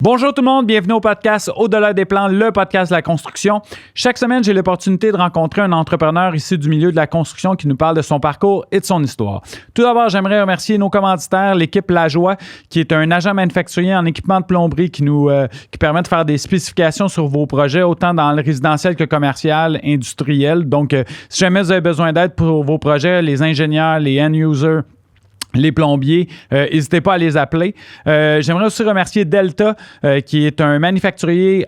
Bonjour tout le monde, bienvenue au podcast Au-delà des plans, le podcast de la construction. Chaque semaine, j'ai l'opportunité de rencontrer un entrepreneur issu du milieu de la construction qui nous parle de son parcours et de son histoire. Tout d'abord, j'aimerais remercier nos commanditaires, l'équipe Lajoie, qui est un agent manufacturier en équipement de plomberie qui permet de faire des spécifications sur vos projets, autant dans le résidentiel que commercial, industriel. Donc, si jamais vous avez besoin d'aide pour vos projets, les ingénieurs, les end-users, les plombiers, n'hésitez pas à les appeler. J'aimerais aussi remercier Delta, qui est un manufacturier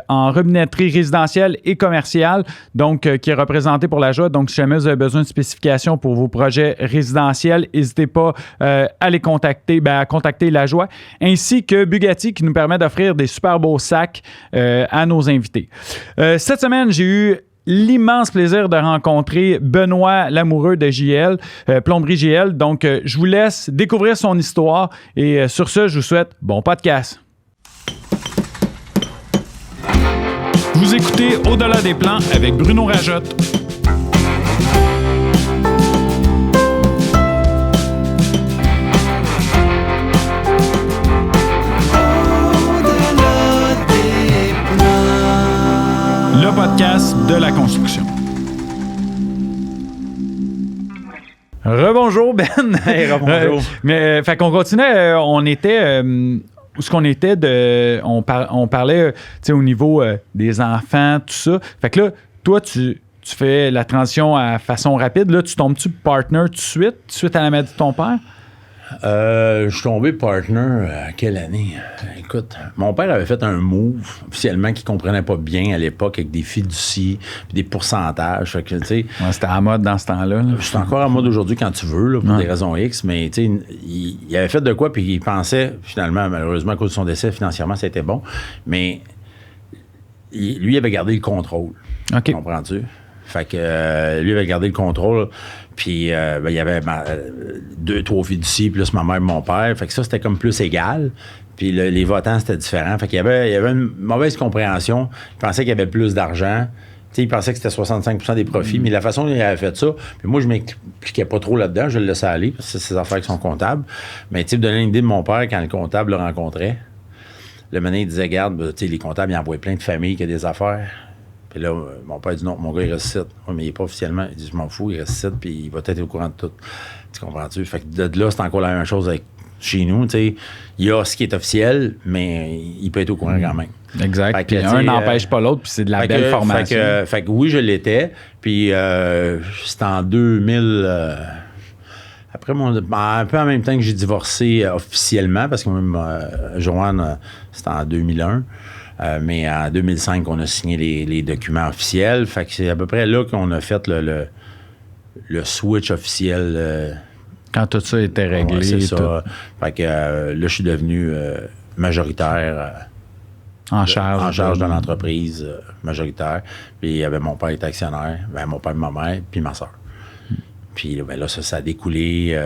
en robinetterie résidentielle et commerciale, donc qui est représenté pour la joie. Donc, si jamais vous avez besoin de spécifications pour vos projets résidentiels, n'hésitez pas à les contacter, à contacter la joie, ainsi que Bugatti, qui nous permet d'offrir des super beaux sacs à nos invités. Cette semaine, j'ai eu l'immense plaisir de rencontrer Benoît Lamoureux de JL, Plomberie JL. Donc, je vous laisse découvrir son histoire et sur ce, je vous souhaite bon podcast. Vous écoutez Au-delà des plans avec Bruno Rajotte. Le podcast de la construction. Rebonjour Ben. Hey, rebonjour. Fait qu'on continuait, on était où ce qu'on était on parlait au niveau des enfants, tout ça. Fait que là, toi, tu fais la transition à façon rapide. Là, tu tombes-tu partner tout de suite à la maladie de ton père? Je suis tombé partner à quelle année? Écoute, mon père avait fait un move officiellement qu'il comprenait pas bien à l'époque avec des fiducies puis des pourcentages. Fait que, tu sais, Ouais, c'était à mode dans ce temps-là. c'est encore à mode aujourd'hui quand tu veux, là, pour des raisons X, mais tu sais, il avait fait de quoi puis il pensait, finalement, malheureusement, à cause de son décès, financièrement, ça a été bon, mais lui, il avait gardé le contrôle. OK. Comprends-tu? Fait que lui avait gardé le contrôle. Puis il y avait 2-3 fiducies, puis là, c'est ma mère et mon père. Fait que ça, c'était comme plus égal. Puis les votants, c'était différent. Fait qu'il y avait une mauvaise compréhension. Il pensait qu'il y avait plus d'argent. Tu sais, il pensait que c'était 65% des profits. Mais la façon dont il avait fait ça, puis moi, je m'impliquais pas trop là-dedans. Je le laissais aller, parce que c'est ses affaires qui sont comptables. Mais tu sais, donner une idée de mon père, quand le comptable le rencontrait, le moment, il disait, regarde, tu sais, les comptables, ils envoient plein de familles qui ont des affaires. Puis là, mon père dit non, mon gars, il reste ici. Oui, mais il n'est pas officiellement. Il dit, je m'en fous, il reste ici, puis il va être au courant de tout. Tu comprends-tu? Fait que de là, c'est encore la même chose avec chez nous. Tu sais, il y a ce qui est officiel, mais il peut être au courant quand même. Exact. Fait que, puis un n'empêche pas l'autre, puis c'est de la belle formation. Fait que oui, je l'étais. Puis c'était en 2000. Après, un peu en même temps que j'ai divorcé officiellement, parce que même Joanne, c'était en 2001. Mais en 2005, on a signé les documents officiels. Fait que c'est à peu près là qu'on a fait le switch officiel. Quand tout ça était réglé. Ouais, c'est ça. Tout. Fait que là, je suis devenu majoritaire. En charge de l'entreprise majoritaire. Puis il y avait mon père qui était actionnaire, mon père et ma mère, puis ma soeur. Puis là, ça a découlé.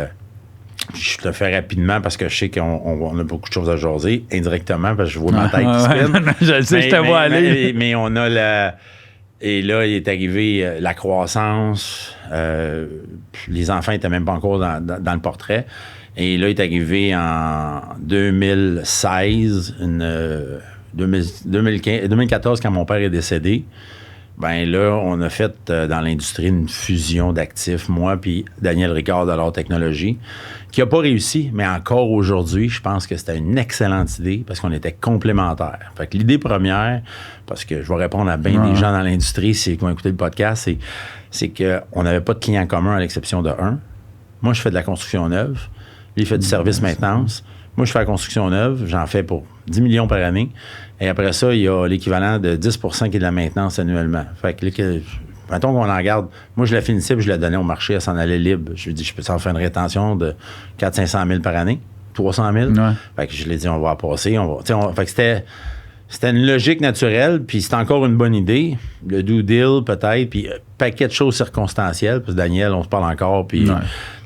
Je te le fais rapidement parce que je sais qu'on a beaucoup de choses à jaser, indirectement, parce que je vois ma tête qui spinne. Je sais, je te vois aller. Mais on a Et là, il est arrivé la croissance. Les enfants n'étaient même pas encore dans le portrait. Et là, il est arrivé en 2016, 2014, quand mon père est décédé. Ben là, on a fait dans l'industrie une fusion d'actifs, moi puis Daniel Ricard de l'Art Technologie, qui n'a pas réussi, mais encore aujourd'hui, je pense que c'était une excellente idée parce qu'on était complémentaires. Fait que l'idée première, parce que je vais répondre à bien des gens dans l'industrie qui ont écouté le podcast, c'est qu'on n'avait pas de clients communs à l'exception de un. Moi, je fais de la construction neuve. Lui, il fait du service maintenance. Moi, je fais la construction neuve. J'en fais pour 10 millions par année. Et après ça, il y a l'équivalent de 10 % qui est de la maintenance annuellement. Fait que, mettons qu'on en garde. Moi, je la finissais et je la donnais au marché, elle s'en allait libre. Je lui ai dit, je peux t'en faire une rétention de 400-500 000 par année, 300 000. Ouais. Fait que je lui ai dit, on va en passer. Fait que c'était une logique naturelle, puis c'était encore une bonne idée. Le do deal, peut-être, puis paquet de choses circonstancielles, parce que Daniel, on se parle encore, puis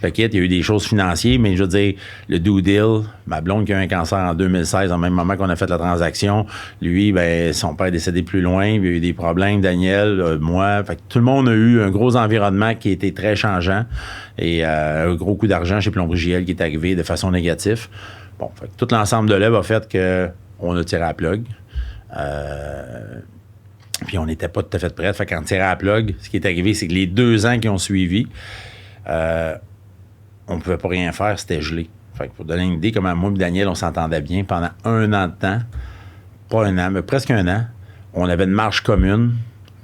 paquet, il y a eu des choses financières, mais je veux dire, le do deal, ma blonde qui a eu un cancer en 2016, en même moment qu'on a fait la transaction, lui, ben son père est décédé plus loin, il y a eu des problèmes, Daniel, moi, fait que tout le monde a eu un gros environnement qui était très changeant, et un gros coup d'argent chez Plomberie JL qui est arrivé de façon négative. Bon, fait que tout l'ensemble de l'œuvre a fait que on a tiré à la plug. Puis on n'était pas tout à fait prêts. Fait qu'en tirant à la plug, ce qui est arrivé, c'est que les 2 ans qui ont suivi, on ne pouvait pas rien faire, c'était gelé. Fait que pour donner une idée, comme moi et Daniel, on s'entendait bien pendant 1 an de temps, pas 1 an, mais presque 1 an. On avait une marge commune.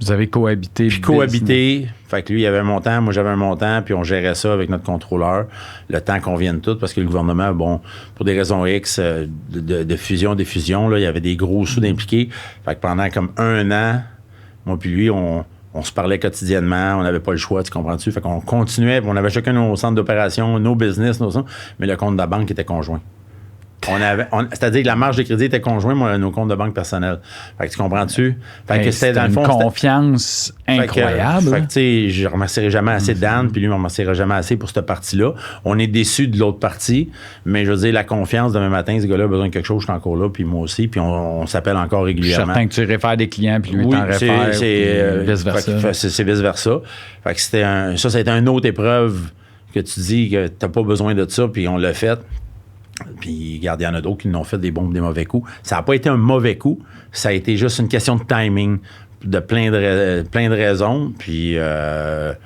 Vous avez cohabité. Puis cohabité. Fait que lui, il avait un montant, moi j'avais un montant, puis on gérait ça avec notre contrôleur, le temps qu'on vienne tous, parce que le gouvernement, bon, pour des raisons X, de fusion, défusion, là, il y avait des gros sous d'impliqués. Fait que pendant comme 1 an, moi puis lui, on se parlait quotidiennement, on n'avait pas le choix, tu comprends-tu? Fait qu'on continuait, on avait chacun nos centres d'opération, nos business, mais le compte de la banque était conjoint. C'est-à-dire que la marge de crédit était conjointe, moi, nos comptes de banque personnels. Fait que tu comprends-tu? Fait que c'était dans le fond. Une confiance incroyable. Fait que tu sais, je ne remercierai jamais assez Dan, puis lui ne me remerciera jamais assez pour cette partie-là. On est déçus de l'autre partie, mais je veux dire, la confiance, demain matin, ce gars-là a besoin de quelque chose, je suis encore là, puis moi aussi, puis on s'appelle encore régulièrement. Je suis certain que tu réfères des clients, puis lui t'en réfère, vice-versa. C'est vice-versa. Fait que ça a été une autre épreuve que tu dis que tu n'as pas besoin de ça, puis on l'a fait. Puis, regarde, il y en a d'autres qui n'ont fait des bons ou des mauvais coups. Ça n'a pas été un mauvais coup. Ça a été juste une question de timing, de plein de raisons. Puis, ça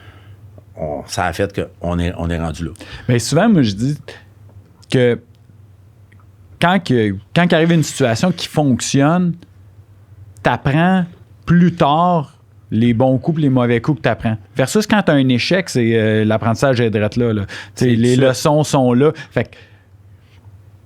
a fait qu'on est rendu là. Mais souvent, moi, je dis que quand arrive une situation qui fonctionne, t'apprends plus tard les bons coups et les mauvais coups que tu apprends. Versus quand tu as un échec, c'est l'apprentissage est direct là. Les leçons sont là. Fait que,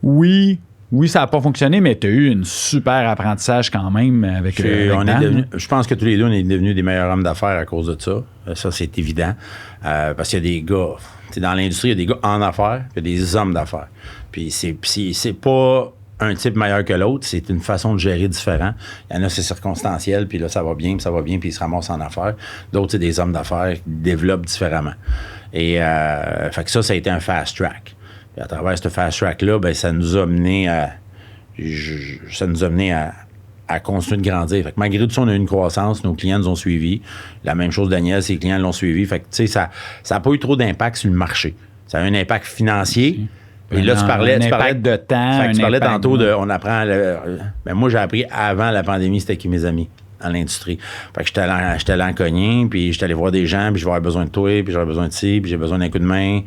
oui, ça n'a pas fonctionné, mais tu as eu un super apprentissage quand même avec Dan. Je pense que tous les deux, on est devenus des meilleurs hommes d'affaires à cause de ça. Ça, c'est évident. Parce qu'il y a des gars, dans l'industrie, il y a des gars en affaires, il y a des hommes d'affaires. Puis c'est pas un type meilleur que l'autre, c'est une façon de gérer différent. Il y en a, c'est circonstanciel, puis là, ça va bien, puis ils se ramassent en affaires. D'autres, c'est des hommes d'affaires qui développent différemment. Et fait que ça a été un fast track. Et à travers ce fast track-là, ben, ça nous a mené à continuer de grandir. Fait que malgré tout ça, on a eu une croissance, nos clients nous ont suivis. La même chose, Daniel, ses clients l'ont suivi. Fait que, tu sais, ça n'a pas eu trop d'impact sur le marché. Ça a eu un impact financier. Et là, tu parlais de temps. Tu parlais tantôt de. On apprend. Ben, moi, j'ai appris avant la pandémie, c'était qui mes amis dans l'industrie. Fait que j'étais allé en cogner, puis j'étais allé voir des gens, puis je vais avoir besoin de toi, puis j'aurais besoin de ci, puis j'ai besoin d'un coup de main.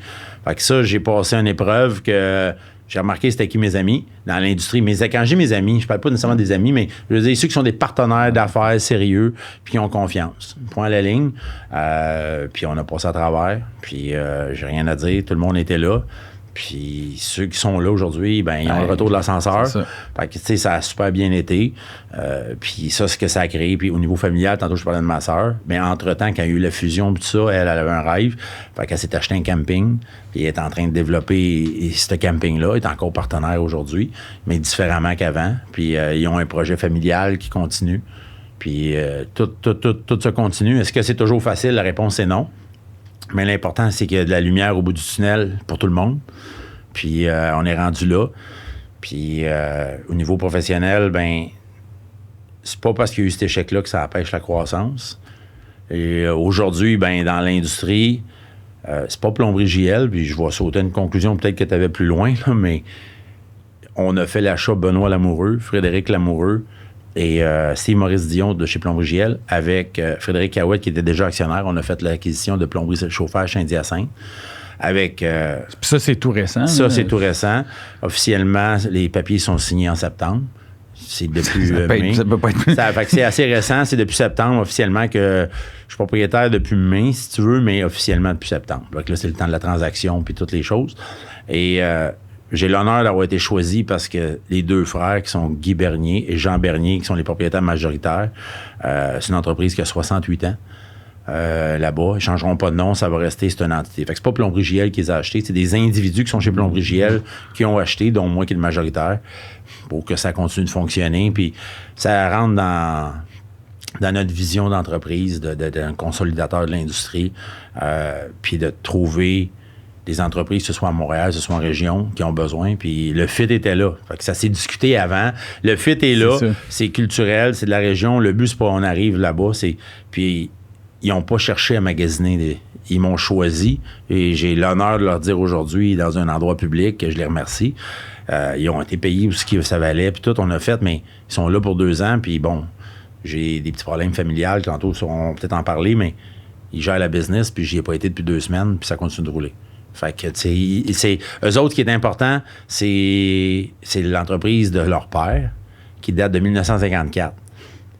Fait que ça, j'ai passé une épreuve que j'ai remarqué c'était qui mes amis dans l'industrie. Mais quand j'ai mes amis, je parle pas nécessairement des amis, mais je veux dire ceux qui sont des partenaires d'affaires sérieux, puis qui ont confiance. Point à la ligne. Puis on a passé à travers, puis j'ai rien à dire. Tout le monde était là. Puis ceux qui sont là aujourd'hui, ben ils ont le retour de l'ascenseur. Fait que, tu sais, ça a super bien été. Puis ça, c'est ce que ça a créé. Puis au niveau familial, tantôt, je parlais de ma sœur. Mais entre-temps, quand il y a eu la fusion et tout ça, elle avait un rêve. Fait qu'elle s'est acheté un camping. Puis elle est en train de développer ce camping-là. Elle est encore partenaire aujourd'hui, mais différemment qu'avant. Puis ils ont un projet familial qui continue. Puis tout ça continue. Est-ce que c'est toujours facile? La réponse est non. Mais l'important, c'est qu'il y a de la lumière au bout du tunnel pour tout le monde. Puis on est rendu là. Puis au niveau professionnel, ben c'est pas parce qu'il y a eu cet échec-là que ça empêche la croissance. Et aujourd'hui, ben dans l'industrie, c'est pas Plomberie JL, puis je vais sauter une conclusion peut-être que tu avais plus loin, là, mais on a fait l'achat Benoît Lamoureux, Frédéric Lamoureux, et Steve Maurice Dion de chez Plomberie JL avec Frédéric Cahouette qui était déjà actionnaire. On a fait l'acquisition de Plomberie Chauffage Saint-Hyacinthe. Avec, ça, c'est tout récent. Ça, c'est tout récent. Officiellement, les papiers sont signés en septembre. C'est depuis mai. Ça peut pas être... fait que c'est assez récent. C'est depuis septembre officiellement que je suis propriétaire depuis mai, si tu veux, mais officiellement depuis septembre. Donc là, c'est le temps de la transaction puis toutes les choses. Et j'ai l'honneur d'avoir été choisi parce que les deux frères, qui sont Guy Bernier et Jean Bernier, qui sont les propriétaires majoritaires, c'est une entreprise qui a 68 ans là-bas. Ils ne changeront pas de nom, ça va rester, c'est une entité. Fait que c'est pas Plomberie JL qui les a achetés, c'est des individus qui sont chez Plomberie JL qui ont acheté, dont moi qui est le majoritaire, pour que ça continue de fonctionner. Puis ça rentre dans notre vision d'entreprise, d'un consolidateur de l'industrie, puis de trouver des entreprises, que ce soit à Montréal, que ce soit en région, qui ont besoin. Puis le fit était là. Fait que ça s'est discuté avant. Le fit est là. C'est culturel, c'est de la région. Le but, c'est pas on arrive là-bas. Puis ils n'ont pas cherché à magasiner. ils m'ont choisi et j'ai l'honneur de leur dire aujourd'hui dans un endroit public que je les remercie. Ils ont été payés pour ce que ça valait, puis tout, on a fait, mais ils sont là pour 2 ans, puis bon, j'ai des petits problèmes familiales, tantôt, on va peut-être en parler, mais ils gèrent la business, puis j'y ai pas été depuis 2 semaines, puis ça continue de rouler. Fait que, tu sais, c'est eux autres qui est important, c'est l'entreprise de leur père, qui date de 1954.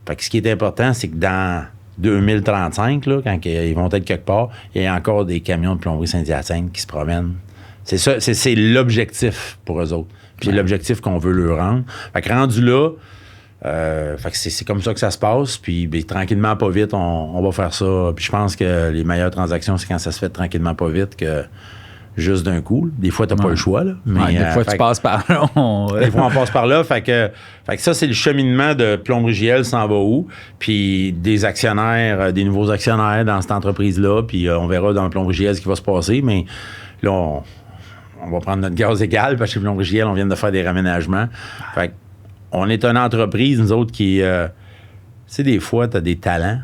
Fait que ce qui est important, c'est que dans 2035, là, quand ils vont être quelque part, il y a encore des camions de plomberie Saint-Hyacinthe qui se promènent. C'est ça, c'est l'objectif pour eux autres. Puis c'est l'objectif qu'on veut leur rendre. Fait que rendu là, fait que c'est comme ça que ça se passe. Puis tranquillement, pas vite, on va faire ça. Puis je pense que les meilleures transactions, c'est quand ça se fait tranquillement, pas vite, que juste d'un coup. Des fois, t'as pas le choix. Là. Mais, des fois, tu passes par là. Des fois, on passe par là. Fait que ça, c'est le cheminement de Plomberie JL s'en va où. Puis des actionnaires, des nouveaux actionnaires dans cette entreprise-là. Puis on verra dans Plomberie JL ce qui va se passer. Mais là, on va prendre notre gaz égal parce que chez Plomberie JL, on vient de faire des raménagements. Fait on est une entreprise, nous autres, qui... tu sais, des fois, t'as des talents.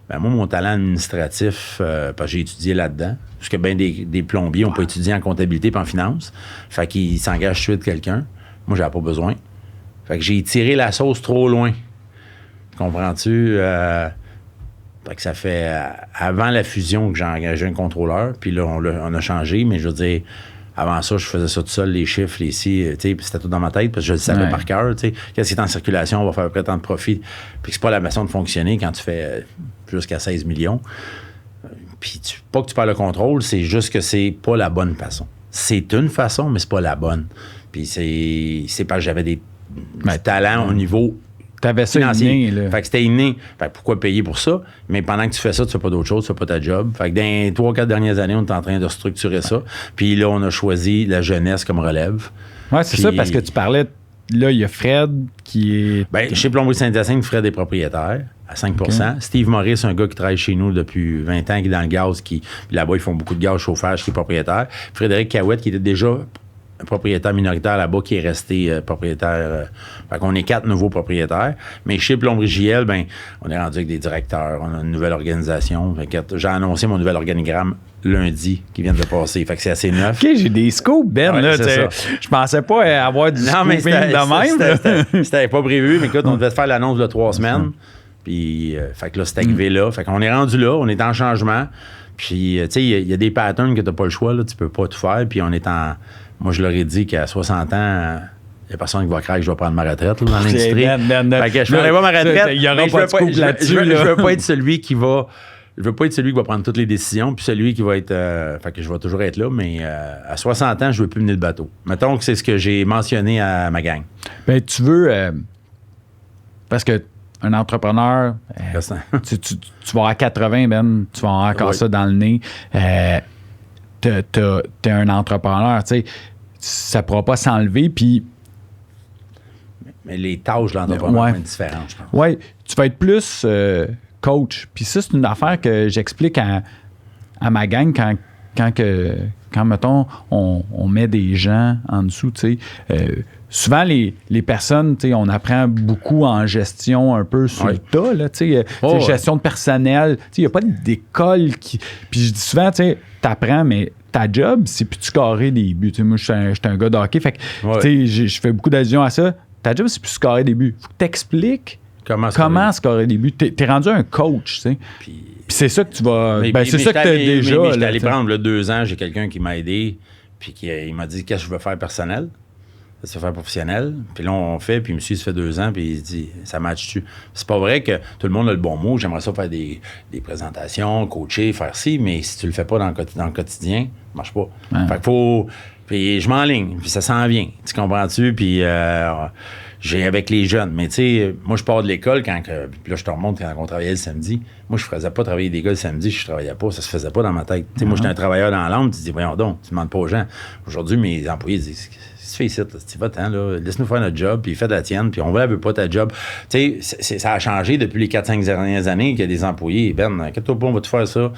Ben moi, mon talent administratif, parce que j'ai étudié là-dedans, parce que bien des plombiers n'ont pas étudié en comptabilité et en finance. Fait qu'ils s'engagent tout de suite quelqu'un. Moi, j'avais pas besoin. Fait que j'ai tiré la sauce trop loin. Comprends-tu? Fait que ça fait avant la fusion que j'ai engagé un contrôleur, puis là, on a changé, mais je veux dire, avant ça, je faisais ça tout seul, les chiffres, les ci, tu sais, puis c'était tout dans ma tête, parce que je le savais par cœur, tu sais. Qu'est-ce qui est en circulation, on va faire à peu près tant de profit. Puis c'est pas la façon de fonctionner quand tu fais jusqu'à 16 millions. Puis pas que tu perds le contrôle, c'est juste que c'est pas la bonne façon. C'est une façon, mais c'est pas la bonne. Puis c'est parce que j'avais des talents au niveau t'avais ça inné, là. Fait que c'était inné. Fait que pourquoi payer pour ça? Mais pendant que tu fais ça, tu fais pas d'autre chose, tu fais pas ta job. Fait que dans les 3-4 dernières années, on est en train de structurer ça. Puis là, on a choisi la jeunesse comme relève. Ouais, c'est ça, parce que tu parlais... Là, il y a Fred qui est... Bien, chez Plomberie Saint-Hyacinthe, Fred est propriétaire à 5 okay. Steve Maurice, un gars qui travaille chez nous depuis 20 ans, qui est dans le gaz, puis là-bas, ils font beaucoup de gaz chauffage, qui est propriétaire. Frédéric Cahouette, qui était déjà propriétaire minoritaire là-bas, qui est resté propriétaire. Fait qu'on est 4 nouveaux propriétaires. Mais chez Plomberie JL, ben, on est rendu avec des directeurs, on a une nouvelle organisation. Fait que j'ai annoncé mon nouvel organigramme lundi qui vient de passer. Fait que c'est assez neuf. OK, j'ai des scoops, Ben. Ouais, là, je pensais pas avoir du scooping de même. C'était pas prévu, mais écoute, on devait faire l'annonce de 3 semaines. Puis, fait que là, c'est arrivé là. Fait qu'on est rendu là, on est en changement. Puis, tu sais, il y a des patterns que t'as pas le choix, là, tu peux pas tout faire. Puis, on est en... Moi, je leur ai dit qu'à 60 ans... Il n'y a personne qui va craindre que je vais prendre ma retraite là, dans l'industrie. Fait que je ne prendrai pas ma retraite. Il y aura pas de scoop là-dessus. Je veux pas être celui qui va... Je veux pas être celui qui va prendre toutes les décisions, puis celui qui va être... fait que je vais toujours être là, mais à 60 ans, je veux plus mener le bateau. Mettons que c'est ce que j'ai mentionné à ma gang. Bien, tu veux... parce que un entrepreneur, tu vas à 80, Ben, tu vas avoir encore ça dans le nez. T'es un entrepreneur, tu sais, ça ne pourra pas s'enlever, puis... Mais les tâches de l'entrepreneur vont être différentes, je pense. Oui, tu vas être plus coach. Puis ça, c'est une affaire que j'explique à ma gang quand mettons, on met des gens en dessous, tu sais. Souvent, les personnes, tu sais, on apprend beaucoup en gestion un peu sur le tas, là, tu sais. Gestion de personnel. Tu sais, il n'y a pas d'école qui... Puis je dis souvent, tu sais, t'apprends, mais ta job, c'est plus tu carrer des buts. Tu sais, moi, je suis un gars de hockey, fait que, tu sais, je fais beaucoup d'allusions à ça. Ta job, c'est plus scorer des buts. Faut que tu expliques comment scorer des buts. T'es rendu un coach, tu sais. Puis c'est ça que tu vas... c'est ça que tu as déjà. Mais j'étais allé prendre, là, 2 ans, j'ai quelqu'un qui m'a aidé, puis il m'a dit qu'est-ce que je veux faire personnel, qu'est-ce que je veux faire professionnel. Puis là, on fait, puis monsieur, ça fait 2 ans, puis il se dit, ça match-tu? C'est pas vrai que tout le monde a le bon mot. J'aimerais ça faire des présentations, coacher, faire ci, mais si tu le fais pas dans le quotidien, ça marche pas. Ouais. Fait qu'il faut... Puis je m'enligne, puis ça s'en vient. Tu comprends-tu? Puis j'ai avec les jeunes. Mais tu sais, moi, je pars de l'école puis là, je te remonte quand on travaillait le samedi. Moi, je faisais pas travailler des gars le samedi, je travaillais pas. Ça se faisait pas dans ma tête. Tu sais, moi, j'étais un travailleur dans l'âme. Tu dis, voyons donc, tu demandes pas aux gens. Aujourd'hui, mes employés disent, qu'est-ce que tu fais ici? Tu vas-t'en, là, laisse-nous faire notre job, puis fais la tienne, puis on veut pas ta job. Tu sais, ça a changé depuis les 4-5 dernières années qu'il y a des employés. Ben, inquiète-toi pas, on va te faire ça.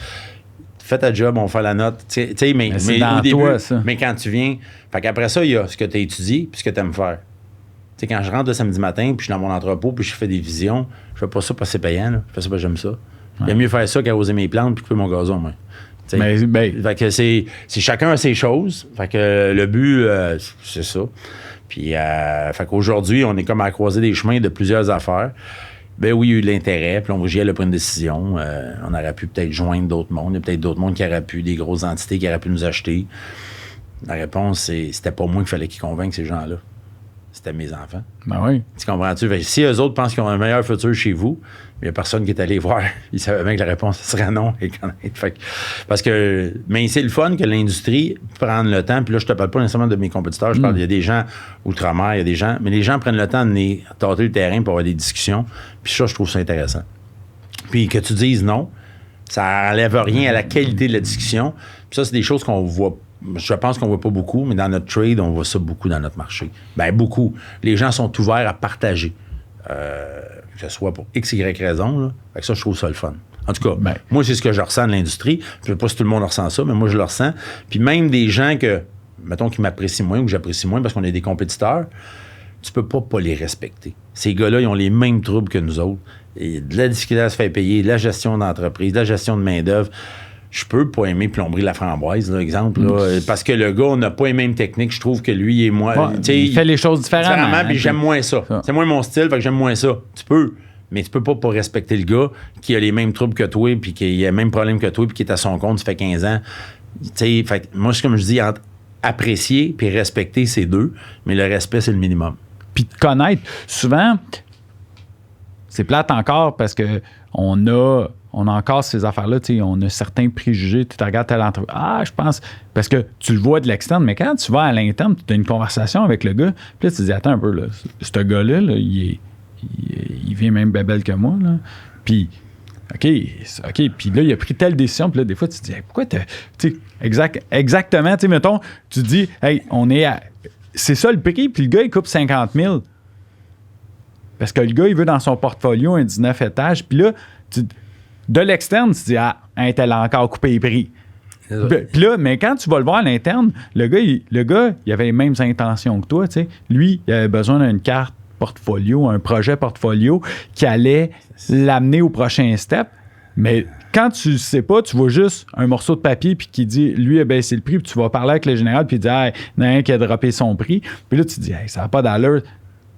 Fais ta job, on fait la note. Mais dans au début, toi, ça. Mais quand tu viens... Fait qu'après ça, il y a ce que tu as étudié puis ce que tu aimes faire. T'sais, quand je rentre le samedi matin puis je suis dans mon entrepôt puis je fais des visions, je fais pas ça parce que c'est payant. Là. Je fais ça parce que j'aime ça. Ouais. Il y a mieux faire ça qu'arroser mes plantes puis couper mon gazon. Moi. Fait que c'est chacun a ses choses. Fait que le but, c'est ça. Puis, fait qu'aujourd'hui, on est comme à croiser des chemins de plusieurs affaires. Ben oui, il y a eu de l'intérêt. Puis on a pris une décision. On aurait pu peut-être joindre d'autres mondes. Il y a peut-être d'autres mondes qui auraient pu, des grosses entités qui auraient pu nous acheter. La réponse, c'était pas moi qu'il fallait qu'ils convainquent ces gens-là. C'était mes enfants. Ben oui. Tu comprends-tu? Fait que si eux autres pensent qu'ils ont un meilleur futur chez vous, il n'y a personne qui est allé voir. Ils savaient bien que la réponse serait non. Mais c'est le fun que l'industrie prenne le temps. Puis là, je te parle pas nécessairement de mes compétiteurs. Je parle, il y a des gens outre-mer, il y a des gens. Mais les gens prennent le temps de venir tâter le terrain pour avoir des discussions. Puis ça, je trouve ça intéressant. Puis que tu dises non, ça n'enlève rien à la qualité de la discussion. Puis ça, c'est des choses qu'on voit. Je pense qu'on voit pas beaucoup, mais dans notre trade, on voit ça beaucoup dans notre marché. Ben beaucoup. Les gens sont ouverts à partager. Que ce soit pour X, Y raison. Là. Fait que ça, je trouve ça le fun. En tout cas, moi, c'est ce que je ressens de l'industrie. Je ne sais pas si tout le monde ressent ça, mais moi, je le ressens. Puis même des gens mettons, qui m'apprécient moins ou que j'apprécie moins parce qu'on est des compétiteurs, tu peux pas les respecter. Ces gars-là, ils ont les mêmes troubles que nous autres. Et de la difficulté à se faire payer, de la gestion d'entreprise, de la gestion de main-d'œuvre. Je peux pas aimer plomberie la framboise, là, exemple, là, parce que le gars, on n'a pas les mêmes techniques. Je trouve que lui et moi... il fait les choses différemment. Puis j'aime moins ça. C'est moins mon style, fait que j'aime moins ça. Tu peux, mais tu peux pas respecter le gars qui a les mêmes troubles que toi, puis qui a les mêmes problèmes que toi, puis qui est à son compte, ça fait 15 ans. Fait que moi, comme je dis, entre apprécier puis respecter, c'est deux, mais le respect, c'est le minimum. Puis te connaître. Souvent, c'est plate encore parce que on a encore ces affaires-là, on a certains préjugés. Tu regardes telle entreprise. Ah, je pense. Parce que tu le vois de l'externe, mais quand tu vas à l'interne, tu as une conversation avec le gars, puis là, tu te dis, attends un peu, là, ce gars-là, là, il vient même bébelle que moi, là. Puis, OK, puis là, il a pris telle décision, puis là, des fois, tu te dis, hey, pourquoi exactement, mettons, tu te dis, hey, c'est ça le prix, puis le gars, il coupe 50 000. Parce que le gars, il veut dans son portfolio un 19 étages, puis là, de l'externe, tu te dis, ah, un tel a encore coupé les prix. Puis là, mais quand tu vas le voir à l'interne, le gars, il avait les mêmes intentions que toi, tu sais. Lui, il avait besoin d'une carte portfolio, un projet portfolio qui allait l'amener au prochain step. Mais quand tu sais pas, tu vois juste un morceau de papier puis qui dit, lui a baissé le prix, puis tu vas parler avec le général puis il dit, hey, il y en a un qui a droppé son prix. Puis là, tu te dis, hey, ça n'a pas d'allure.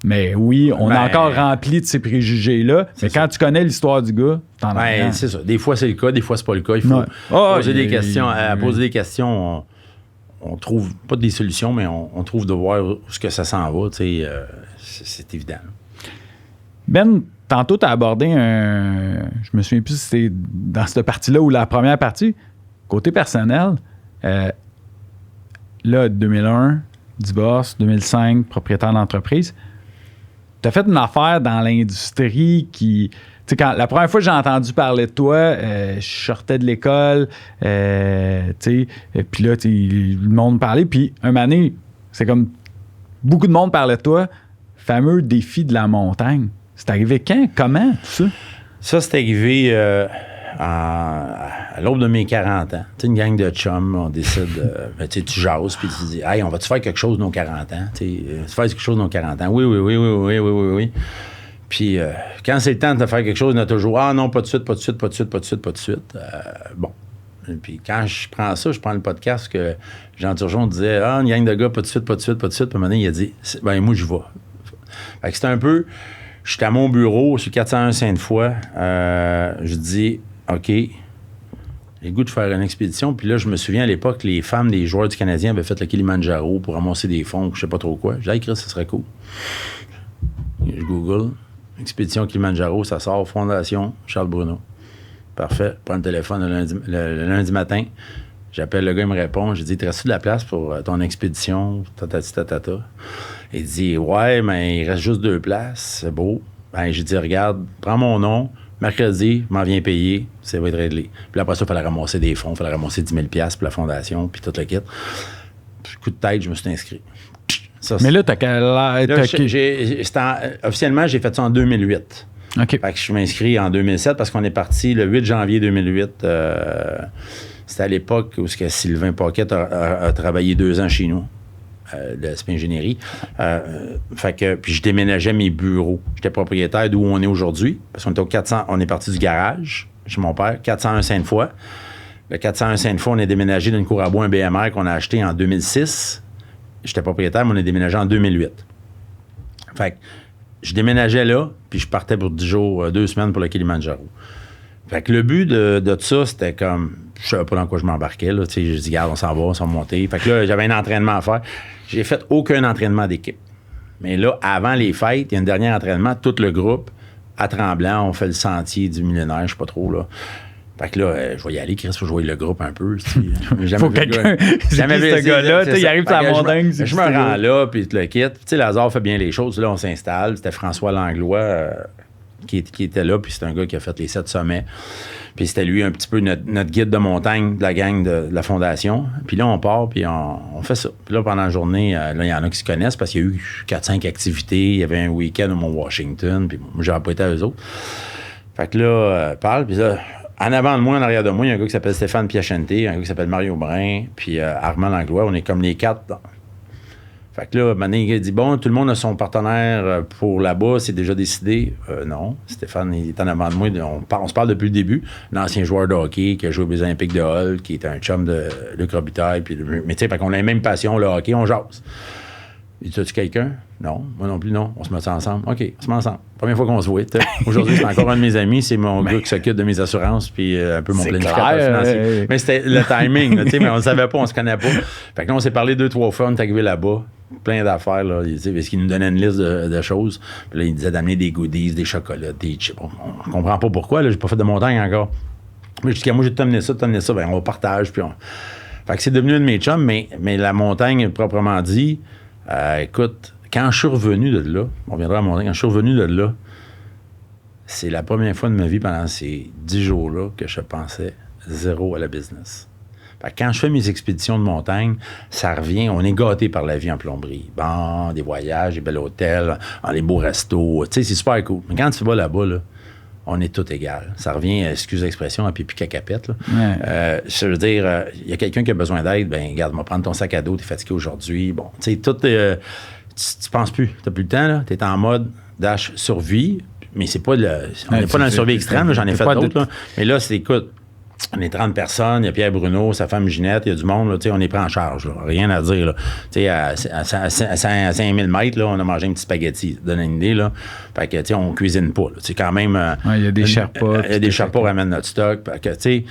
Mais oui, on est encore rempli de ces préjugés-là. Mais quand tu connais l'histoire du gars, t'en as rien. C'est ça. Des fois, c'est le cas, des fois, c'est pas le cas. Il faut poser des questions. À poser des questions, on trouve pas des solutions, mais on trouve de voir où ce que ça s'en va. C'est évident. Ben, tantôt, tu as abordé je me souviens plus si c'était dans cette partie-là ou la première partie. Côté personnel, là, 2001, divorce, 2005, propriétaire d'entreprise. Tu as fait une affaire dans l'industrie qui... Tu sais, la première fois que j'ai entendu parler de toi, je sortais de l'école, tu sais, puis là, le monde parlait, puis un moment donné, c'est comme beaucoup de monde parlait de toi, fameux défi de la montagne. C'est arrivé quand? Comment, ça? Ça, c'est arrivé à l'aube de mes 40 ans. Tu sais, une gang de chums, on décide, tu jases, puis tu dis, hey, on va-tu faire quelque chose de nos 40 ans? Tu fais quelque chose de nos 40 ans? Oui. Puis quand c'est le temps de faire quelque chose, on a toujours, ah non, pas de suite. Bon. Puis quand je prends ça, je prends le podcast que Jean Turgeon disait, ah, une gang de gars, pas de suite. Puis à un moment donné, il a dit, ben moi, je vais. Fait que c'était un peu, j'étais à mon bureau sur 401 Sainte-Foy, je dis, OK, j'ai le goût de faire une expédition. Puis là, je me souviens à l'époque, les femmes des joueurs du Canadien avaient fait le Kilimanjaro pour ramasser des fonds, je sais pas trop quoi. J'ai dit, hey, Chris, ça serait cool. Je Google, expédition Kilimanjaro, ça sort, Fondation Charles Bruno. Parfait, je prends le téléphone le lundi matin. J'appelle le gars, il me répond. J'ai dit, te reste-tu de la place pour ton expédition? Tatata. Il dit, ouais, mais il reste juste 2 places. C'est beau. Ben, j'ai dit, regarde, prends mon nom. Mercredi, je m'en viens payer. Ça va être réglé. Puis après ça, il fallait ramasser des fonds. Il fallait ramasser 10 000 $ pour la fondation, puis tout le kit. Puis, coup de tête, je me suis inscrit. Ça, mais là, officiellement, j'ai fait ça en 2008. OK. Fait que je m'inscris en 2007 parce qu'on est parti le 8 janvier 2008. C'était à l'époque où Sylvain Paquette a travaillé 2 ans chez nous, de SPI Ingénierie. Fait que, puis je déménageais mes bureaux. J'étais propriétaire d'où on est aujourd'hui, parce qu'on était au 400, on est parti du garage chez mon père, 401 Sainte-Foy. Le 401 Sainte-Foy, on est déménagé d'une cour à bois, un BMR qu'on a acheté en 2006. J'étais propriétaire, mais on est déménagé en 2008. Fait que je déménageais là, puis je partais pour 10 jours, 2 semaines pour le Kilimanjaro. Fait que le but de ça, c'était comme... Je savais pas dans quoi je m'embarquais, là. Tu sais, je dis, regarde, on s'en va monter. Fait que là, j'avais un entraînement à faire. J'ai fait aucun entraînement d'équipe. Mais là, avant les fêtes, il y a un dernier entraînement, tout le groupe, à Tremblant, on fait le sentier du millénaire, je sais pas trop, là. Fait que là, je vais y aller, Chris, faut jouer le groupe un peu. Faut quelqu'un. Jamais vu ce gars-là, il arrive sur la montagne. Je me rends là, puis tu le quittes. Tu sais, Lazare fait bien les choses. Là, on s'installe. C'était François Langlois qui était là, puis c'est un gars qui a fait les 7 sommets. Puis c'était lui un petit peu notre guide de montagne de la gang de la fondation. Puis là, on part, puis on fait ça. Puis là, pendant la journée, là, il y en a qui se connaissent parce qu'il y a eu 4-5 activités. Il y avait un week-end au Mont-Washington, puis moi, j'aurais pas été à eux autres. Fait que là, parle, puis là... En avant de moi, en arrière de moi, il y a un gars qui s'appelle Stéphane Piachente, un gars qui s'appelle Mario Brun, puis Armand Langlois. On est comme les 4. Fait que là, maintenant, il dit, bon, tout le monde a son partenaire pour là-bas, c'est déjà décidé. Non, Stéphane, il est en avant de moi. On se parle depuis le début. L'ancien joueur de hockey qui a joué aux Olympiques de Hull, qui est un chum de Luc Robitaille. Mais tu sais, fait qu'on a la même passion, le hockey, on jase. Il dit, as-tu quelqu'un? Non. Moi non plus, non. On se met ensemble. OK, on se met ensemble. Première fois qu'on se voit. Aujourd'hui, c'est encore un de mes amis. C'est mon gars qui s'occupe de mes assurances puis un peu mon planificateur financier. Mais c'était le timing, là, mais on ne savait pas, on se connaît pas. Fait que là, on s'est parlé 2-3 fois. On est arrivé là-bas. Plein d'affaires, là. Parce qu'il nous donnait une liste de choses. Puis là, il disait d'amener des goodies, des chocolats, des chips. On comprend pas pourquoi. Là, j'ai pas fait de montagne encore. Mais je dis, moi, j'ai t'amené ça. Ben, on partage. Puis Fait que c'est devenu un de mes chums, mais la montagne, proprement dit... écoute, quand je suis revenu de là, on viendra à monter, quand je suis revenu de là, c'est la première fois de ma vie pendant ces 10 jours-là que je pensais zéro à la business. Fait que quand je fais mes expéditions de montagne, ça revient, on est gâté par la vie en plomberie. Bon, des voyages, des bels hôtels, des beaux restos, tu sais, c'est super cool. Mais quand tu vas là-bas, là, on est tout égal. Ça revient, excuse l'expression, à pipi cacapette. Là. Ouais. Je veux dire, il y a quelqu'un qui a besoin d'aide, ben regarde, on va prendre ton sac à dos, t'es fatigué aujourd'hui. Bon, tu sais, tout, tu penses plus. T'as plus le temps, là. T'es en mode dash survie, mais c'est pas on n'est pas dans le survie extrême, là, j'en ai fait d'autres. Là. Mais là, c'est, écoute, on est 30 personnes, il y a Pierre Bruno, sa femme Ginette, il y a du monde, là, on est pris en charge, là, rien à dire. Là. À 5000 mètres, là, on a mangé un petit spaghetti, donne une idée. Là. Fait que, on cuisine pas. Quand même, il y a des Sherpas. Il y a des Sherpas qui ramènent notre stock. Fait que,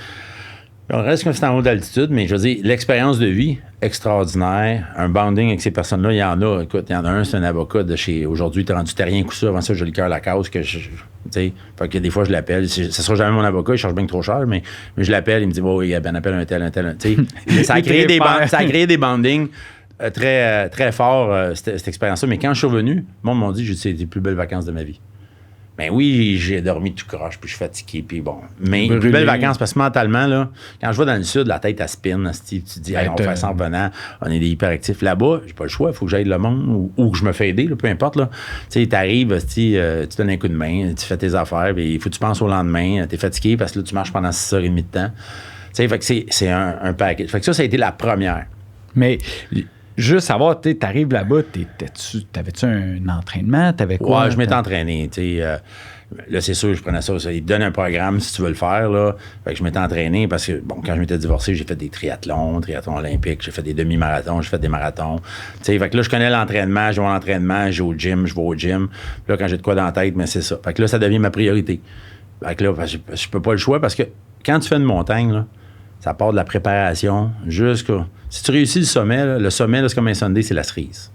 on reste comme c'est en haut d'altitude, mais je veux dire, l'expérience de vie, extraordinaire. Un bonding avec ces personnes-là, il y en a. Écoute, il y en a un, c'est un avocat de chez... Aujourd'hui, t'es rendu terrien coup ça. Avant ça, j'ai le cœur à la cause que fait que des fois, je l'appelle. Ce sera jamais mon avocat, il charge bien trop cher, mais je l'appelle, il me dit, oh, il y a ben appelle un tel. Ça a créé des bondings très, très forts, cette expérience-là. Mais quand je suis revenu, le monde m'a dit, c'est les plus belles vacances de ma vie. Ben oui, j'ai dormi tout croche, puis je suis fatigué, puis bon. Mais les plus belles vacances, parce que mentalement, là, quand je vais dans le sud, la tête, elle spin, tu te dis, hey, on fait ça en revenant, on est des hyperactifs. Là-bas, j'ai pas le choix, il faut que j'aide le monde, ou que je me fais aider, là, peu importe, là. Tu sais, t'arrives, tu donnes un coup de main, tu fais tes affaires, puis il faut que tu penses au lendemain, t'es fatigué, parce que là, tu marches pendant 6h30 de temps. Tu sais, fait que c'est un package. Fait que ça a été la première. Mais... Juste savoir, tu arrives là-bas, t'avais-tu un entraînement? T'avais quoi? Ouais, je m'étais entraîné. Là, c'est sûr, je prenais ça. Ils te donnent un programme si tu veux le faire. Là. Fait que je m'étais entraîné parce que, bon, quand je m'étais divorcé, j'ai fait des triathlons olympiques, j'ai fait des demi-marathons, j'ai fait des marathons. Fait que là, je connais l'entraînement, je vais à l'entraînement, je vais au gym. Là, quand j'ai de quoi dans la tête, mais c'est ça. Fait que là, ça devient ma priorité. Fait que là, je peux pas le choix parce que quand tu fais une montagne, là, ça part de la préparation jusqu'à... Si tu réussis le sommet, là, c'est comme un Sunday, c'est la cerise.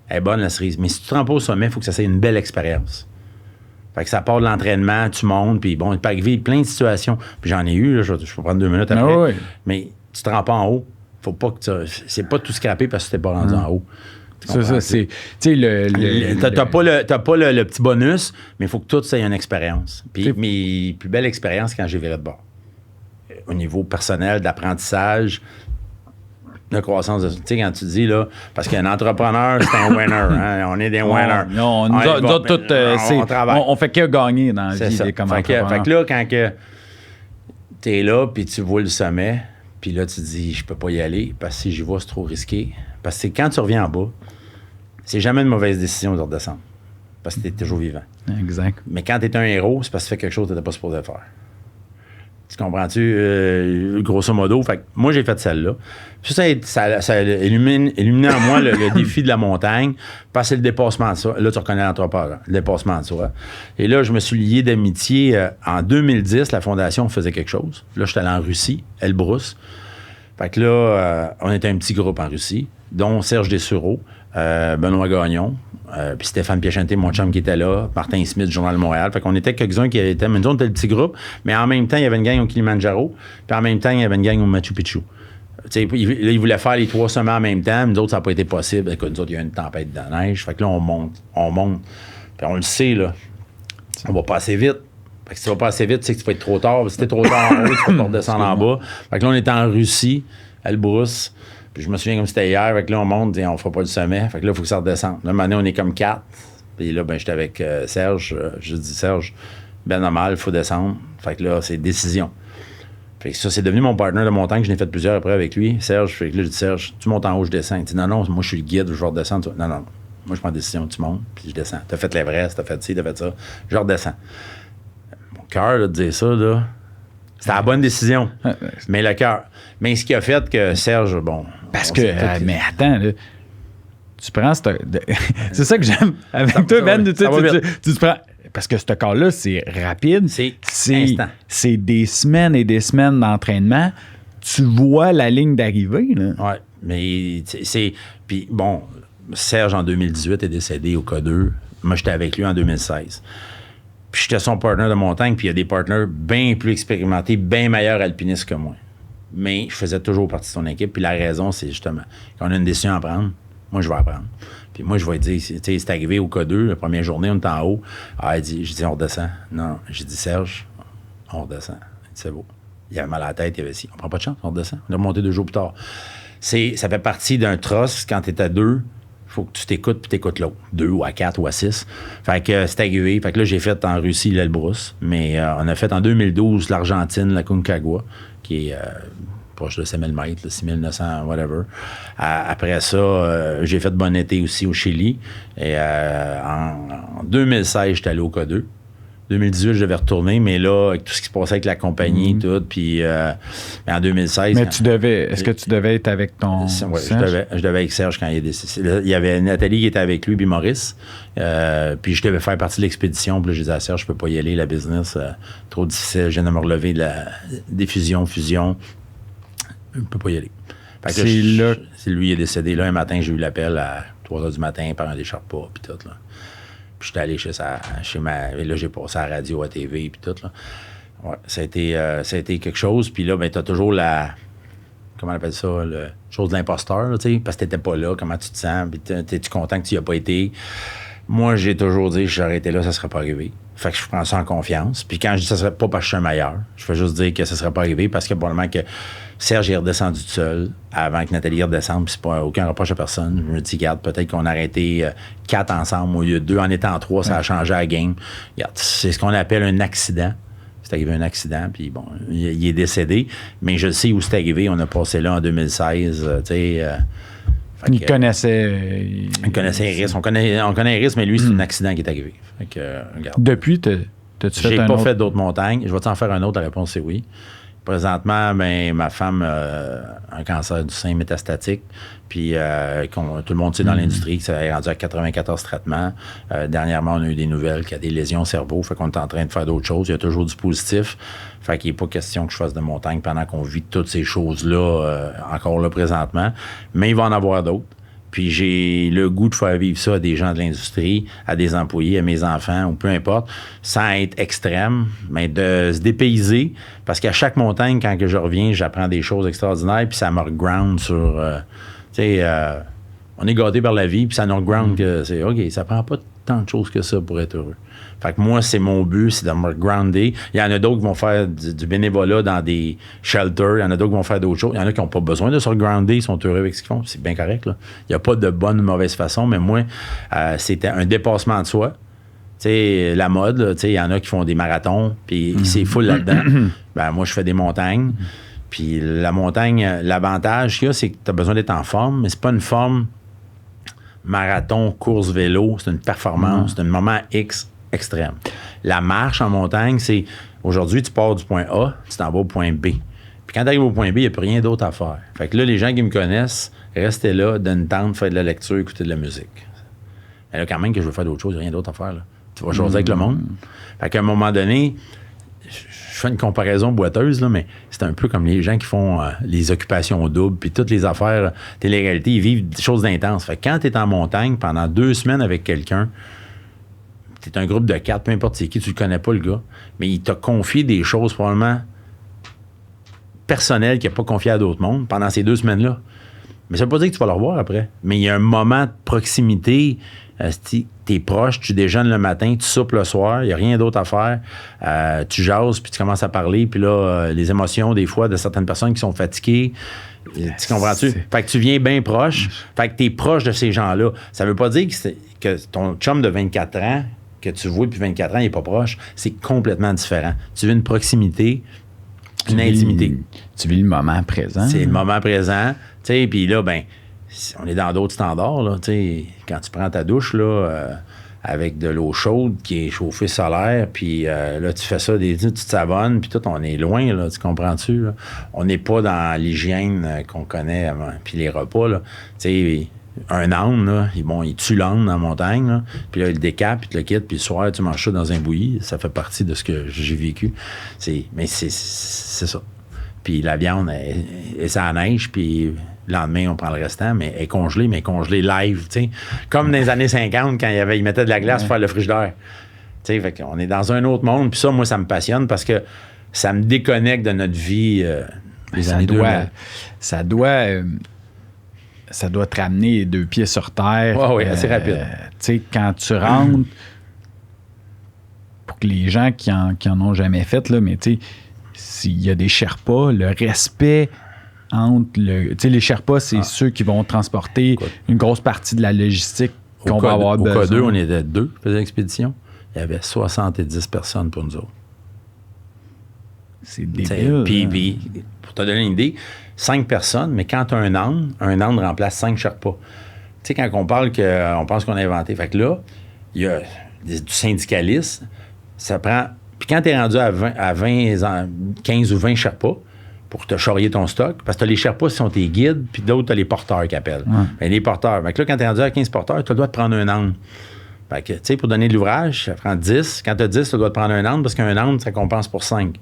Elle est bonne, la cerise. Mais si tu te rends pas au sommet, il faut que ça soit une belle expérience. Fait que ça part de l'entraînement, tu montes, puis bon, il peut arriver plein de situations. Puis j'en ai eu, là, je peux prendre 2 minutes après. Oui. Mais tu te rends pas en haut. Faut pas que c'est pas tout scraper parce que tu t'es pas rendu en haut. Ça, c'est... Tu sais, t'as pas le petit bonus, mais il faut que tout ça ait une expérience. Puis mes plus belles expériences, quand j'ai viré de bord. Au niveau personnel, d'apprentissage, de croissance. Tu sais, quand tu dis, là, parce qu'un entrepreneur, c'est un winner. Hein? On est des winners. Non, on travaille. On fait que gagner dans la vie comme entrepreneur. Fait que là, quand tu es là, puis tu vois le sommet, puis là, tu te dis, je peux pas y aller, parce que si j'y vais, c'est trop risqué. Parce que quand tu reviens en bas, c'est jamais une mauvaise décision de redescendre. Parce que tu es toujours vivant. Exact. Mais quand tu es un héros, c'est parce que tu fais quelque chose que tu n'étais pas supposé faire. Tu comprends-tu? Grosso modo. Fait que moi, j'ai fait celle-là. Puis ça a illuminé en moi le défi de la montagne, parce que c'est le dépassement de soi. Là, tu reconnais l'entrepreneur, le dépassement de soi. Et là, je me suis lié d'amitié. En 2010, la Fondation faisait quelque chose. Là, je suis allé en Russie, Elbrus. Fait que là, on était un petit groupe en Russie, dont Serge Dessureau, Benoît Gagnon, puis Stéphane Piachenté, mon chum qui était là, Martin Smith, du Journal de Montréal. Fait qu'on était quelques-uns qui étaient, mais nous, on était le petit groupe, mais en même temps, il y avait une gang au Kilimanjaro, puis en même temps, il y avait une gang au Machu Picchu. Ils voulaient faire les 3 sommets en même temps. Nous autres, ça n'a pas été possible. Écoute, nous autres, il y a eu une tempête de neige. Fait que là, on monte. Puis on le sait, là. On va pas assez vite. Fait que si tu vas pas assez vite, tu sais que tu vas être trop tard. Si t'es trop tard en haut, tu peux pas redescendre en bas. Fait que là, on était en Russie, à Elbrus. Puis je me souviens comme c'était hier. Fait que là, on monte et on fera pas le sommet. Fait que là, il faut que ça redescende. Là, maintenant, on est comme 4. Puis là, j'étais avec Serge. Je dis, Serge, normal, il faut descendre. Fait que là, c'est décision. Fait que ça, c'est devenu mon partenaire de montagne. Je n'ai fait plusieurs après avec lui. Serge, fait que là, je dis, Serge, tu montes en haut, je descends. Il dit, non, moi, je suis le guide, je vais redescendre. Non, moi, je prends la décision, tu montes, puis je descends. T'as fait l'Everest, t'as fait ci, t'as fait ça. Je redescends. Mon cœur, de dire ça, là, c'était la bonne décision. Mais le cœur. Mais ce qui a fait que Serge, bon. Parce que, mais attends, là, tu prends c'est ça que j'aime avec toi, Ben. Tu prends. Parce que ce cas-là, c'est rapide. C'est instant. C'est des semaines et des semaines d'entraînement. Tu vois la ligne d'arrivée, là. Oui, mais c'est... Puis bon, Serge, en 2018, est décédé au K2. Moi, j'étais avec lui en 2016. Puis j'étais son partenaire de montagne, puis il y a des partenaires bien plus expérimentés, bien meilleurs alpinistes que moi. Mais je faisais toujours partie de son équipe. Puis la raison, c'est justement, quand on a une décision à prendre, moi, je vais apprendre. Puis moi, je vais dire, tu sais, c'est arrivé au K2, la première journée, on est en haut. J'ai dit, on redescend. Non, j'ai dit, Serge, on redescend. C'est beau. Il avait mal à la tête, il avait si. On prend pas de chance, on redescend. On est remonté 2 jours plus tard. Ça fait partie d'un trust. Quand tu es à 2, il faut que tu t'écoutes puis t'écoutes l'autre. 2 ou à 4 ou à 6. Fait que c'est arrivé. Fait que là, j'ai fait en Russie l'Elbrus. Mais on a fait en 2012 l'Argentine, la Concagua, qui est proche de 5000 mètres, 6900, whatever. Après ça, j'ai fait bon été aussi au Chili. Et en 2016, j'étais allé au K2. 2018, je devais retourner, mais là, avec tout ce qui se passait avec la compagnie, tout, puis en 2016... Mais est-ce que tu devais être avec ton... Oui, je devais être avec Serge quand il est décédé. Il y avait Nathalie qui était avec lui, puis Maurice. Puis je devais faire partie de l'expédition. Puis là, je disais à Serge, je peux pas y aller, la business, trop difficile. Je viens de me relever des fusions. Je peux pas y aller. Fait que c'est lui qui est décédé. Là, un matin, j'ai eu l'appel à 3 h du matin par un des Sherpas, puis tout, là. Puis j'étais allé et là, j'ai passé à la radio, à la TV, puis tout, là. Ouais, ça a été quelque chose. Puis là, ben, t'as toujours comment on appelle ça? Chose de l'imposteur, tu sais, parce que t'étais pas là, comment tu te sens, puis t'es-tu content que tu y as pas été? Moi, j'ai toujours dit, si j'aurais été là, ça serait pas arrivé. Fait que je prends ça en confiance. Puis quand je dis ça serait pas parce que je suis un meilleur, je fais juste dire que ça serait pas arrivé parce que probablement que Serge est redescendu tout seul avant que Nathalie redescende, puis c'est pas aucun reproche à personne. Je me dis, regarde, peut-être qu'on a arrêté 4 ensemble au lieu de 2. En étant 3, ça a changé la game. Regarde, c'est ce qu'on appelle un accident. C'est arrivé un accident, puis bon, il est décédé. Mais je sais où c'est arrivé. On a passé là en 2016, tu sais... Il connaissait... Il connaissait les risques. On connaît les risques, mais lui, c'est un accident qui est arrivé. Fait que, regarde. Depuis, t'as-tu fait J'ai pas fait d'autres montagnes. Je vais t'en faire un autre? La réponse, c'est oui. Présentement, ben, ma femme a un cancer du sein métastatique. Puis tout le monde sait dans l'industrie que ça est rendu à 94 traitements. Dernièrement, on a eu des nouvelles qu'il y a des lésions au cerveau. Fait qu'on est en train de faire d'autres choses. Il y a toujours du positif. Fait qu'il n'est pas question que je fasse de montagne pendant qu'on vit toutes ces choses-là, encore là présentement. Mais il va en avoir d'autres. Puis j'ai le goût de faire vivre ça à des gens de l'industrie, à des employés, à mes enfants, ou peu importe, sans être extrême, mais de se dépayser. Parce qu'à chaque montagne, quand que je reviens, j'apprends des choses extraordinaires, puis ça me reground sur... tu sais, on est gâté par la vie, puis ça nous reground que c'est... OK, ça prend pas tant de choses que ça pour être heureux. Fait que moi, c'est mon but, c'est de me grounder. Il y en a d'autres qui vont faire du bénévolat dans des shelters. Il y en a d'autres qui vont faire d'autres choses. Il y en a qui n'ont pas besoin de se grounder. Ils sont heureux avec ce qu'ils font. C'est bien correct, là. Il n'y a pas de bonne ou mauvaise façon, mais moi, c'était un dépassement de soi. Tu sais, la mode, là, tu sais, il y en a qui font des marathons, puis c'est full là-dedans. Ben, moi, je fais des montagnes. Puis la montagne, l'avantage qu'il y a, c'est que tu as besoin d'être en forme, mais c'est pas une forme marathon, course, vélo. C'est une performance. C'est un moment X extrême. La marche en montagne, c'est aujourd'hui, tu pars du point A, tu t'en vas au point B. Puis quand tu arrives au point B, il n'y a plus rien d'autre à faire. Fait que là, les gens qui me connaissent, restez là, dans une tente, faites de la lecture, écoutez de la musique. Mais là, quand même que je veux faire d'autres choses, il n'y a rien d'autre à faire. Là. Tu vas choisir avec le monde. Fait qu'à un moment donné, je fais une comparaison boiteuse, là, mais c'est un peu comme les gens qui font les occupations doubles, puis toutes les affaires télé-réalité, ils vivent des choses intenses. Fait que quand tu es en montagne pendant 2 semaines avec quelqu'un, tu es un groupe de 4, peu importe c'est qui, tu le connais pas, le gars, mais il t'a confié des choses probablement personnelles qu'il n'a pas confié à d'autres mondes pendant ces 2 semaines-là. Mais ça veut pas dire que tu vas le revoir après. Mais il y a un moment de proximité. T'es proche, tu déjeunes le matin, tu soupes le soir, il n'y a rien d'autre à faire. Tu jases, puis tu commences à parler. Puis là, les émotions, des fois, de certaines personnes qui sont fatiguées, tu comprends-tu? Fait que tu viens bien proche. Fait que tu es proche de ces gens-là. Ça veut pas dire que ton chum de 24 ans, que tu vois depuis 24 ans, il n'est pas proche. C'est complètement différent. Tu vis une proximité, une intimité. Tu vis le moment présent. C'est le moment présent. Puis là, ben, on est dans d'autres standards. Là, quand tu prends ta douche là, avec de l'eau chaude qui est chauffée solaire, puis là, tu fais ça, tu te savonnes, puis tout, on est loin, là, tu comprends-tu? Là? On n'est pas dans l'hygiène qu'on connaît, puis les repas. Là, un âne, là, il tue l'âne dans la montagne, là, puis là, il le décape, puis tu le quitte, puis le soir, tu manges ça dans un bouilli. Ça fait partie de ce que j'ai vécu. Mais c'est ça. Puis la viande, et ça neige, puis le lendemain, on prend le restant, mais elle est congelée, mais congelée live, tu sais. Comme dans les années 50, quand ils mettaient de la glace pour faire le frigidaire. Tu sais, fait qu'on est dans un autre monde, puis ça, moi, ça me passionne parce que ça me déconnecte de notre vie des années 2000. Ça doit te ramener les 2 pieds sur terre. Oui, assez rapide. Tu sais, quand tu rentres, pour que les gens qui en ont jamais fait, là, mais tu sais, s'il y a des Sherpas, le respect entre tu sais, les Sherpas, c'est ceux qui vont transporter une grosse partie de la logistique qu'on va avoir besoin. Au cas 2, on était 2 qui faisaient l'expédition. Il y avait 70 personnes pour nous autres. C'est débile. Puis, pour te donner une idée, 5 personnes, mais quand tu as un âne remplace 5 Sherpas. Tu sais, quand on parle qu'on pense qu'on a inventé. Fait que là, il y a du syndicalisme. Ça prend... Puis quand tu es rendu à 15 ou 20 Sherpas pour te charrier ton stock, parce que tu as les Sherpas qui sont tes guides, puis d'autres, tu as les porteurs qui appellent. Bien, les porteurs. Fait que là, quand tu es rendu à 15 porteurs, tu dois te prendre un âne. Fait que, tu sais, pour donner de l'ouvrage, ça prend 10. Quand tu as 10, tu dois te prendre un âne parce qu'un âne, ça compense pour 5.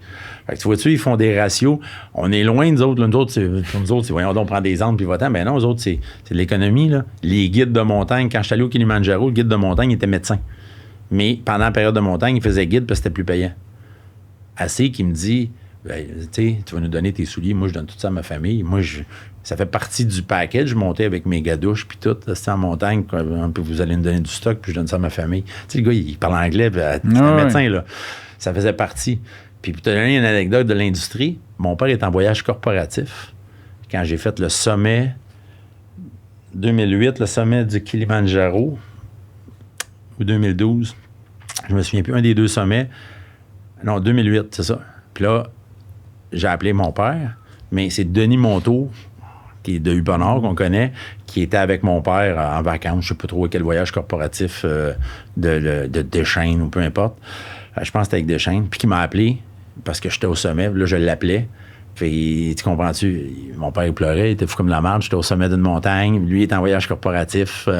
Fait que tu vois-tu, ils font des ratios. On est loin, nous autres. Nous autres, c'est voyons donc, on prend des ânes puis va-t'en. Ben non, nous autres, c'est de l'économie, là. Les guides de montagne, quand je suis allé au Kilimanjaro, le guide de montagne était médecin. Mais pendant la période de montagne, il faisait guide parce que c'était plus payant. Assez qu'il me dit, ben, tu vas nous donner tes souliers. Moi, je donne tout ça à ma famille. Moi, ça fait partie du package. Je montais avec mes gadouches, puis tout. C'était en montagne, puis vous allez me donner du stock, puis je donne ça à ma famille. Tu sais, le gars, il parle anglais, puis c'est un médecin, là. Ça faisait partie. Puis pour te donner une anecdote de l'industrie, mon père est en voyage corporatif. Quand j'ai fait le sommet 2008, le sommet du Kilimanjaro, ou 2012, je me souviens plus, un des 2 sommets. Non, 2008, c'est ça. Puis là, j'ai appelé mon père, mais c'est Denis Monteau, qui est de Huponard, qu'on connaît, qui était avec mon père en vacances, je ne sais pas trop quel voyage corporatif de Deschaines ou peu importe. Je pense que c'était avec Deschaines. Puis qui m'a appelé parce que j'étais au sommet. Là, je l'appelais. Puis, tu comprends-tu? Mon père, il pleurait, il était fou comme la marde. J'étais au sommet d'une montagne. Lui, il est en voyage corporatif. Tu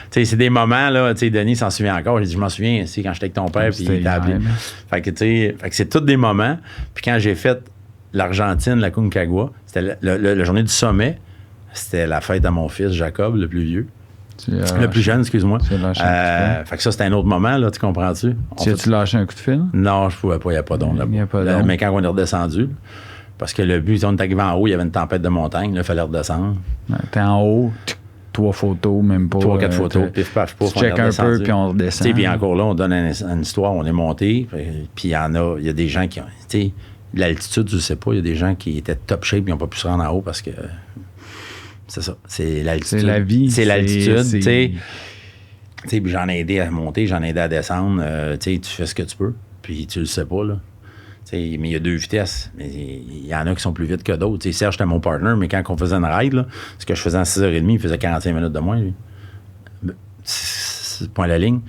sais, c'est des moments, là. Tu sais, Denis s'en souvient encore. J'ai dit, je m'en souviens, c'est quand j'étais avec ton père, puis il t'a appelé. Fait que, tu sais, c'est tous des moments. Puis quand j'ai fait l'Argentine, la Concagua, c'était la journée du sommet. C'était la fête à mon fils, Jacob, le plus vieux. Le plus jeune, excuse-moi. Fait que ça, c'était un autre moment, là, tu comprends-tu? Tu lâché un coup de fil? Non, je ne pouvais pas, il n'y a pas d'onde là-bas. Mais quand on est redescendu, parce que le but, on est arrivé en haut, il y avait une tempête de montagne, il fallait redescendre. T'es en haut, 3 photos, même pas. 3-4 photos, pif, paf, pouf, tu check un peu, puis on redescend. Puis encore là, on donne une histoire, on est monté, puis il y a des gens qui ont, tu sais, l'altitude, je ne sais pas, il y a des gens qui étaient top shape, ils n'ont pas pu se rendre en haut parce que, c'est ça, c'est l'altitude. C'est la vie. C'est l'altitude, tu sais. Puis j'en ai aidé à monter, j'en ai aidé à descendre, tu sais, tu fais ce que tu peux, puis tu le sais pas, là. Mais il y a 2 vitesses. Mais il y en a qui sont plus vite que d'autres. T'sais, Serge, était mon partner, mais quand on faisait une ride, là, ce que je faisais en 6h30, il faisait 45 minutes de moins, lui. C'est point à la ligne.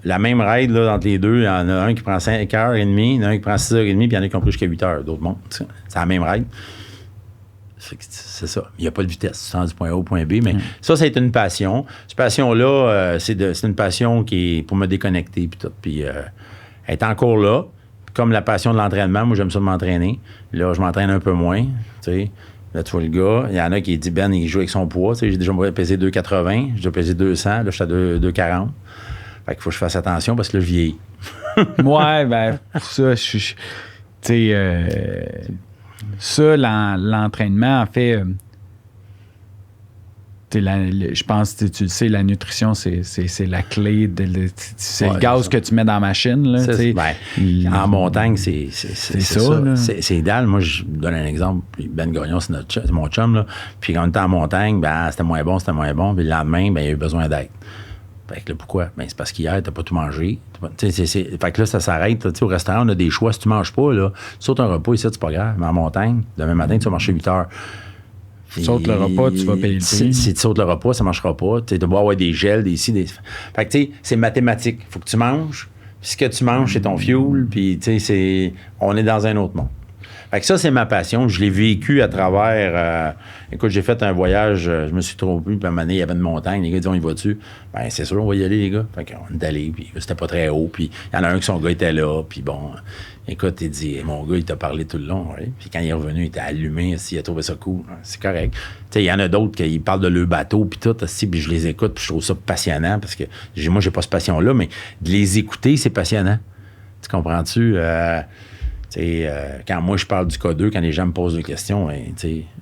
la même raid, là, entre les deux, il y en a un qui prend 5h30, il y en a un qui prend 6h30, puis il y en a qui ont pris jusqu'à 8h, d'autres mondes. C'est la même raid. C'est ça. Il n'y a pas de vitesse. Tu sens du point A au point B, mais ça a été une passion. Cette passion-là, c'est une passion qui est pour me déconnecter, puis tout. Puis elle est encore là. Comme la passion de l'entraînement, moi, j'aime ça de m'entraîner. Là, je m'entraîne un peu moins, tu sais. Là, tu vois le gars, il y en a qui dit, Ben, il joue avec son poids. Tu sais, j'ai déjà pesé 2,80, j'ai déjà pesé 200, là, je suis à 2,40. Fait qu'il faut que je fasse attention parce que là, je vieillis. Ouais, ben, ça, tu sais, ça, l'entraînement, en fait, je pense que tu le sais, la nutrition, c'est la clé. C'est le gaz que tu mets dans la machine. Là, en montagne, c'est ça. C'est idéal. Moi, je donne un exemple. Ben Gagnon, c'est mon chum. Là. Puis quand on était en montagne, ben, c'était moins bon. Puis le lendemain, ben, il a eu besoin d'aide. Fait que là, pourquoi? Ben, c'est parce qu'hier, t'as pas tout mangé. Fait que là, ça s'arrête. Au restaurant, on a des choix. Si tu manges pas, là, tu sautes un repas ici, c'est pas grave. Mais en montagne, demain matin, tu vas marcher 8 heures. Tu sautes le repas, tu vas payer le prix. Si tu sautes le repas, ça ne marchera pas. Tu dois avoir des gels, des ci, des... Fait que, tu sais, c'est mathématique. Il faut que tu manges. Puis ce que tu manges, c'est ton fuel. Puis, tu sais, on est dans un autre monde. Fait que ça, c'est ma passion. Je l'ai vécu à travers... écoute, j'ai fait un voyage, je me suis trompé, puis à un moment donné, il y avait une montagne. Les gars disent, on y va-tu? Ben, c'est sûr, on va y aller, les gars. Fait qu'on est allés, puis c'était pas très haut. Puis il y en a un qui son gars était là, puis bon... Écoute, il dit, mon gars, il t'a parlé tout le long. Ouais. Puis quand il est revenu, il était allumé, il a trouvé ça cool. C'est correct. Tu sais, il y en a d'autres qui parlent de leur bateau, puis tout, puis je les écoute, puis je trouve ça passionnant, parce que moi, j'ai pas cette passion-là, mais de les écouter, c'est passionnant. Tu comprends-tu? Quand moi, je parle du K2, quand les gens me posent des questions,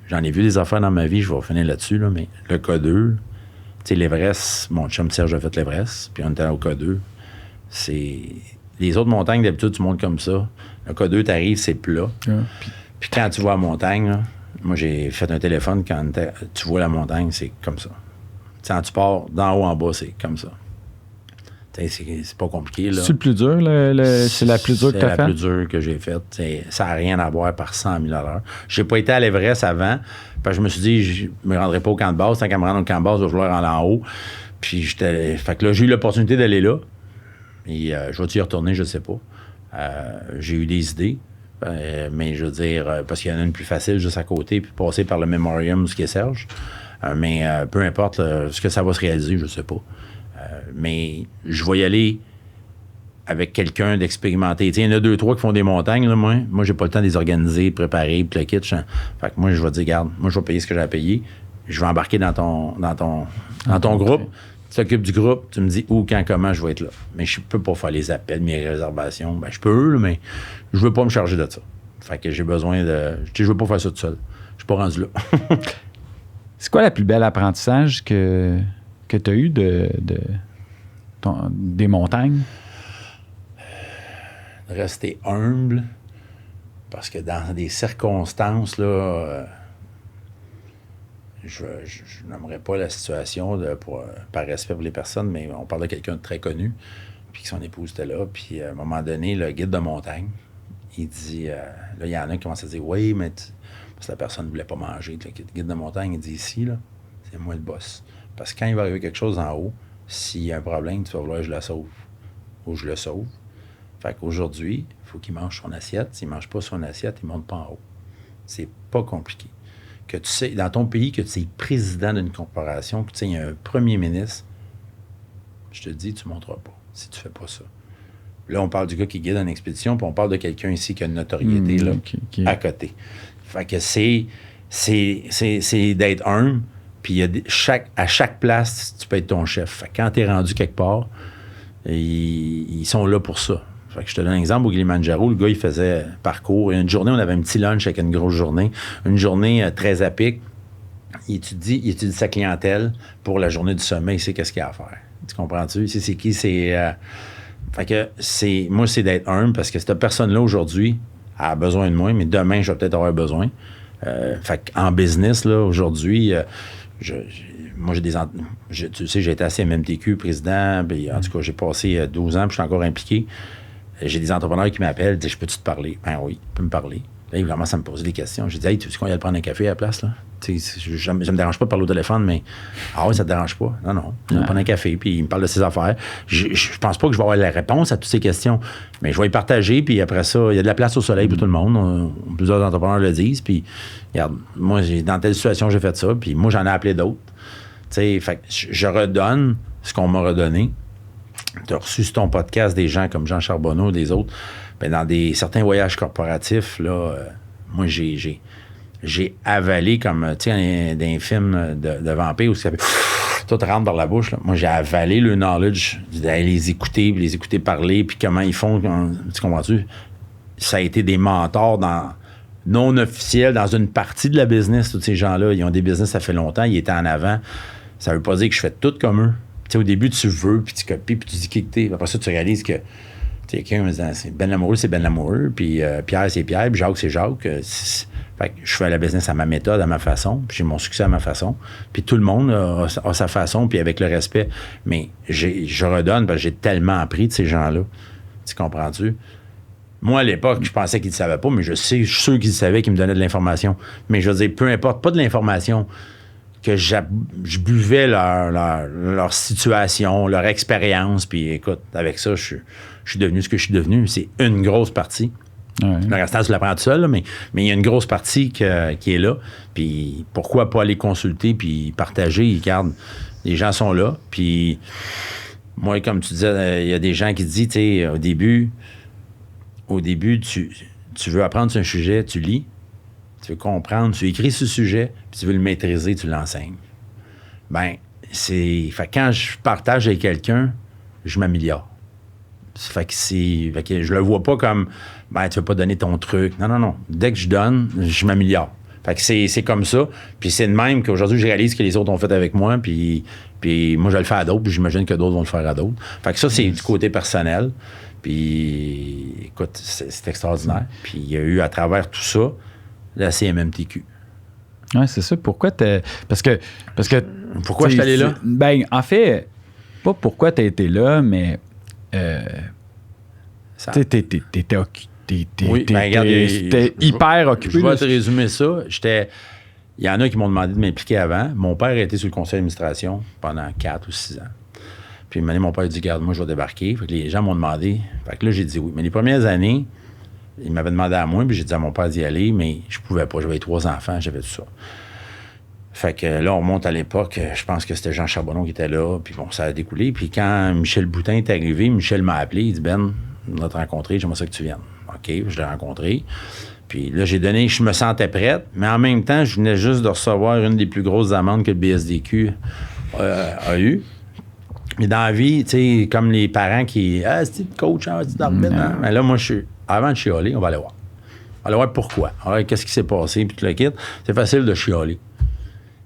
j'en ai vu des affaires dans ma vie, je vais finir là-dessus, là, mais le K2, l'Everest, mon chum Serge a fait l'Everest, puis on était au K2, c'est... Les autres montagnes, d'habitude, tu montes comme ça. Le K2, t'arrives, c'est plat. Puis quand tu vois la montagne, là, moi, j'ai fait un téléphone, quand tu vois la montagne, c'est comme ça. Quand tu pars d'en haut en bas, c'est comme ça. C'est pas compliqué. Là. C'est le plus dur? C'est la plus dure que tu as faite? C'est la plus dure que j'ai faite. Ça n'a rien à voir par 100 000 à l'heure. J'ai pas été à l'Everest avant, parce que je me suis dit, je me rendrai pas au camp de base. Tant qu'à me rendre au camp de base, je vais vouloir aller en haut. Puis fait que là, j'ai eu l'opportunité d'aller là. Et je vais-tu y retourner, je ne sais pas. J'ai eu des idées, mais je veux dire, parce qu'il y en a une plus facile juste à côté, puis passer par le Memorium, ce qui est Serge. Mais peu importe ce que ça va se réaliser, je ne sais pas. Mais je vais y aller avec quelqu'un d'expérimenté. Il y en a 2-3 qui font des montagnes, là, moi. Moi, j'ai pas le temps de les organiser, de préparer, puis le kit. Fait que moi, je vais dire, regarde, moi, je vais payer ce que j'ai à payer. Je vais embarquer dans ton groupe. Tu t'occupes du groupe, tu me dis où, quand, comment je vais être là. Mais je peux pas faire les appels, mes réservations. Ben, je peux, mais je veux pas me charger de ça. Fait que j'ai besoin de... Je veux pas faire ça tout seul. Je suis pas rendu là. C'est quoi le plus bel apprentissage que tu as eu des montagnes? Rester humble. Parce que dans des circonstances, là... Je n'aimerais pas la situation par respect pour les personnes, mais on parle de quelqu'un de très connu, puis que son épouse était là. Puis à un moment donné, le guide de montagne, il dit, là, il y en a qui commencent à dire, oui, mais parce que la personne ne voulait pas manger. Le guide de montagne, il dit, ici, là, c'est moi le boss. Parce que quand il va arriver quelque chose en haut, s'il y a un problème, tu vas vouloir que je la sauve. Ou je le sauve. Fait qu'aujourd'hui, il faut qu'il mange son assiette. S'il ne mange pas son assiette, il ne monte pas en haut. C'est pas compliqué. Que tu sais, dans ton pays, que tu es président d'une corporation, que tu sais, il y a un premier ministre, je te dis, tu ne monteras pas si tu ne fais pas ça. Là, on parle du gars qui guide une expédition, puis on parle de quelqu'un ici qui a une notoriété là, à côté. Fait que c'est d'être humble, puis à chaque place, tu peux être ton chef. Fait que quand tu es rendu quelque part, ils sont là pour ça. Fait que je te donne un exemple, au Kilimanjaro, le gars, il faisait parcours. Et une journée, on avait un petit lunch avec une grosse journée. Une journée très à pic. Il étudie sa clientèle pour la journée du sommet. Il sait qu'est-ce qu'il y a à faire. Tu comprends-tu? C'est qui? Fait que moi, c'est d'être humble parce que cette personne-là, aujourd'hui, a besoin de moi, mais demain, je vais peut-être avoir besoin. Fait qu'en business, là, aujourd'hui, moi, tu sais, j'ai été à CMMTQ, président, puis en tout cas, j'ai passé 12 ans, puis je suis encore impliqué. J'ai des entrepreneurs qui m'appellent, disent, je peux-tu te parler? Ben oui, tu peux me parler. Là, il commence à me poser des questions. J'ai dit, hey, tu sais qu'on y a prendre un café à la place, là? Je me dérange pas de parler au téléphone, mais ah oui, ça te dérange pas? Non. Il va prendre un café, puis il me parle de ses affaires. Je pense pas que je vais avoir la réponse à toutes ces questions, mais je vais y partager, puis après ça, il y a de la place au soleil pour tout le monde. Plusieurs entrepreneurs le disent, puis regarde, moi, dans telle situation, j'ai fait ça, puis moi, j'en ai appelé d'autres. Fait que je redonne ce qu'on m'a redonné. Tu as reçu sur ton podcast des gens comme Jean Charbonneau, des autres. Ben, dans certains voyages corporatifs, là, moi, j'ai avalé comme, tu sais, dans un film de vampires où ça fait tout rentre dans la bouche. Là. Moi, j'ai avalé le knowledge d'aller les écouter parler, puis comment ils font. Tu comprends-tu? Ça a été des mentors non officiels dans une partie de la business. Tous ces gens-là, ils ont des business, ça fait longtemps, ils étaient en avant. Ça veut pas dire que je fais tout comme eux. Tu sais, au début, tu veux, puis tu copies, puis tu dis qui que t'es. Après ça, tu réalises que quelqu'un me disant, c'est Ben Lamoureux, c'est Ben Lamoureux, puis Pierre, c'est Pierre, puis Jacques, c'est Jacques. Fait que je fais la business à ma méthode, à ma façon, puis j'ai mon succès à ma façon. Puis tout le monde a sa façon, puis avec le respect. Mais je redonne parce que j'ai tellement appris de ces gens-là. Tu comprends-tu? Moi, à l'époque, je pensais qu'ils ne savaient pas, mais je suis sûr qu'ils savaient, qu'ils me donnaient de l'information. Mais je veux dire, peu importe, pas de l'information, que je buvais leur situation, leur expérience, puis écoute, avec ça, je suis devenu ce que je suis devenu. C'est une grosse partie. Ouais. Le restant, tu l'apprends tout seul, là, mais il y a une grosse partie qui est là. Puis pourquoi pas aller consulter puis partager? Regarde, les gens sont là. Puis moi, comme tu disais, il y a des gens qui disent, tu sais, au début, tu veux apprendre sur un sujet, tu lis. Tu veux comprendre, tu écris ce sujet, puis tu veux le maîtriser, tu l'enseignes. Ben, fait que quand je partage avec quelqu'un, je m'améliore. Fait que je le vois pas comme, ben, tu veux pas donner ton truc. Non. Dès que je donne, je m'améliore. Fait que c'est comme ça. Puis c'est de même qu'aujourd'hui, je réalise que les autres ont fait avec moi, puis moi, je le fais à d'autres, puis j'imagine que d'autres vont le faire à d'autres. Fait que ça, c'est du côté personnel. Puis, écoute, c'est extraordinaire. Puis il y a eu, à travers tout ça, la CMMTQ. Oui, c'est ça. Pourquoi Parce que pourquoi je suis allé là? Ben, en fait, pas pourquoi tu as été là, mais t'étais hyper occupé. Je vais te résumer ça. Il y en a qui m'ont demandé de m'impliquer avant. Mon père a été sur le conseil d'administration pendant 4 ou 6 ans. Puis, mon père a dit, regarde, moi, je vais débarquer. Fait que les gens m'ont demandé. Fait que là, j'ai dit oui. Mais les premières années, il m'avait demandé à moi, puis j'ai dit à mon père d'y aller, mais je pouvais pas. J'avais 3 enfants, j'avais tout ça. Fait que là, on remonte à l'époque, je pense que c'était Jean Charbonneau qui était là, puis bon, ça a découlé. Puis quand Michel Boutin est arrivé, Michel m'a appelé, il dit, Ben, on va te rencontrer, j'aimerais ça que tu viennes. OK, je l'ai rencontré. Puis là, je me sentais prête, mais en même temps, je venais juste de recevoir une des plus grosses amendes que le BSDQ a eues. Mais dans la vie, tu sais, comme les parents qui, c'est le coach, c'est l'arbitre. Mais là, moi, avant de chialer, on va aller voir. On va aller voir pourquoi. Alors, qu'est-ce qui s'est passé, puis tout le kit. C'est facile de chialer.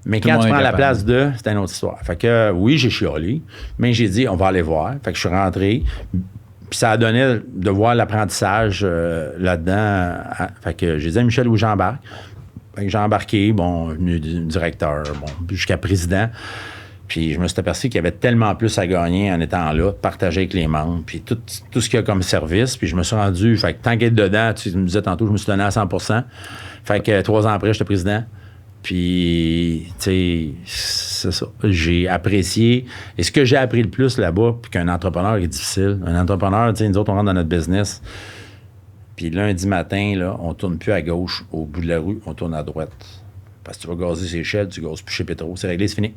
Mais quand tu prends la place de, c'est une autre histoire. Fait que, oui, j'ai chialé, mais j'ai dit, on va aller voir. Fait que je suis rentré. Puis ça a donné de voir l'apprentissage là-dedans. Fait que j'ai dit à Michel où j'embarque. Fait que j'ai embarqué, bon, venu directeur, bon, jusqu'à président. Puis je me suis aperçu qu'il y avait tellement plus à gagner en étant là, de partager avec les membres, puis tout ce qu'il y a comme service. Puis je me suis rendu, fait que tant qu'être dedans, tu me disais tantôt, je me suis donné à 100%. Fait que 3 ans après, j'étais président. Puis, tu sais, c'est ça. J'ai apprécié. Et ce que j'ai appris le plus là-bas, puis qu'un entrepreneur est difficile. Un entrepreneur, tu sais, nous autres, on rentre dans notre business. Puis lundi matin, là, on tourne plus à gauche au bout de la rue, on tourne à droite. Parce que tu vas gazer ses échelles, tu gazes plus chez Pétro, c'est réglé, c'est fini.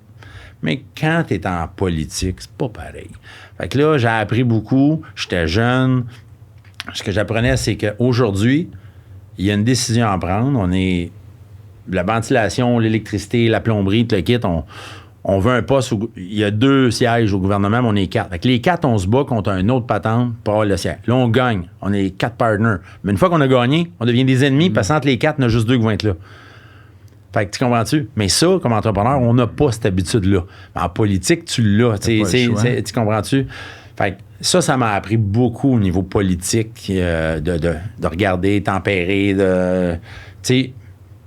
Mais quand tu es en politique, c'est pas pareil. Fait que là, j'ai appris beaucoup. J'étais jeune. Ce que j'apprenais, c'est qu'aujourd'hui, il y a une décision à prendre. On est la ventilation, l'électricité, la plomberie, tout le kit. On veut un poste où il y a 2 sièges au gouvernement, mais on est 4. Fait que les 4, on se bat contre un autre patente pour avoir le siège. Là, on gagne. On est 4 partners. Mais une fois qu'on a gagné, on devient des ennemis, parce qu'entre les 4, il y en a juste 2 qui vont être là. Fait que tu comprends-tu? Mais ça, comme entrepreneur, on n'a pas cette habitude-là. En politique, tu l'as. Tu comprends-tu? Fait que ça m'a appris beaucoup au niveau politique, de regarder, tempérer, tu sais,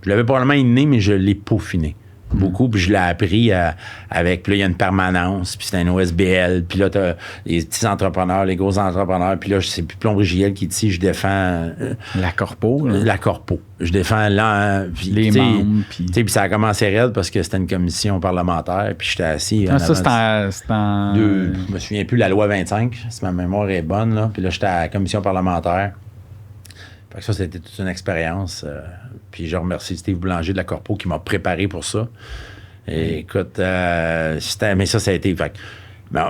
je l'avais probablement inné, mais je l'ai peaufiné. Beaucoup. Puis je l'ai appris avec... Puis là, il y a une permanence, puis c'est un OSBL. Puis là, t'as les petits entrepreneurs, les gros entrepreneurs. Puis là, c'est plus Plomberie JL qui est ici. Je défends... la corpo, là. La corpo. Je défends les membres. Puis ça a commencé raide parce que c'était une commission parlementaire. Puis j'étais assis... Ça, c'est en... Je me souviens plus, la loi 25, si ma mémoire est bonne. Là. Puis là, j'étais à la commission parlementaire. Fait que ça, c'était toute une expérience. Puis je remercie Steve Boulanger de la Corpo qui m'a préparé pour ça. Et écoute, mais ça a été... Fait que,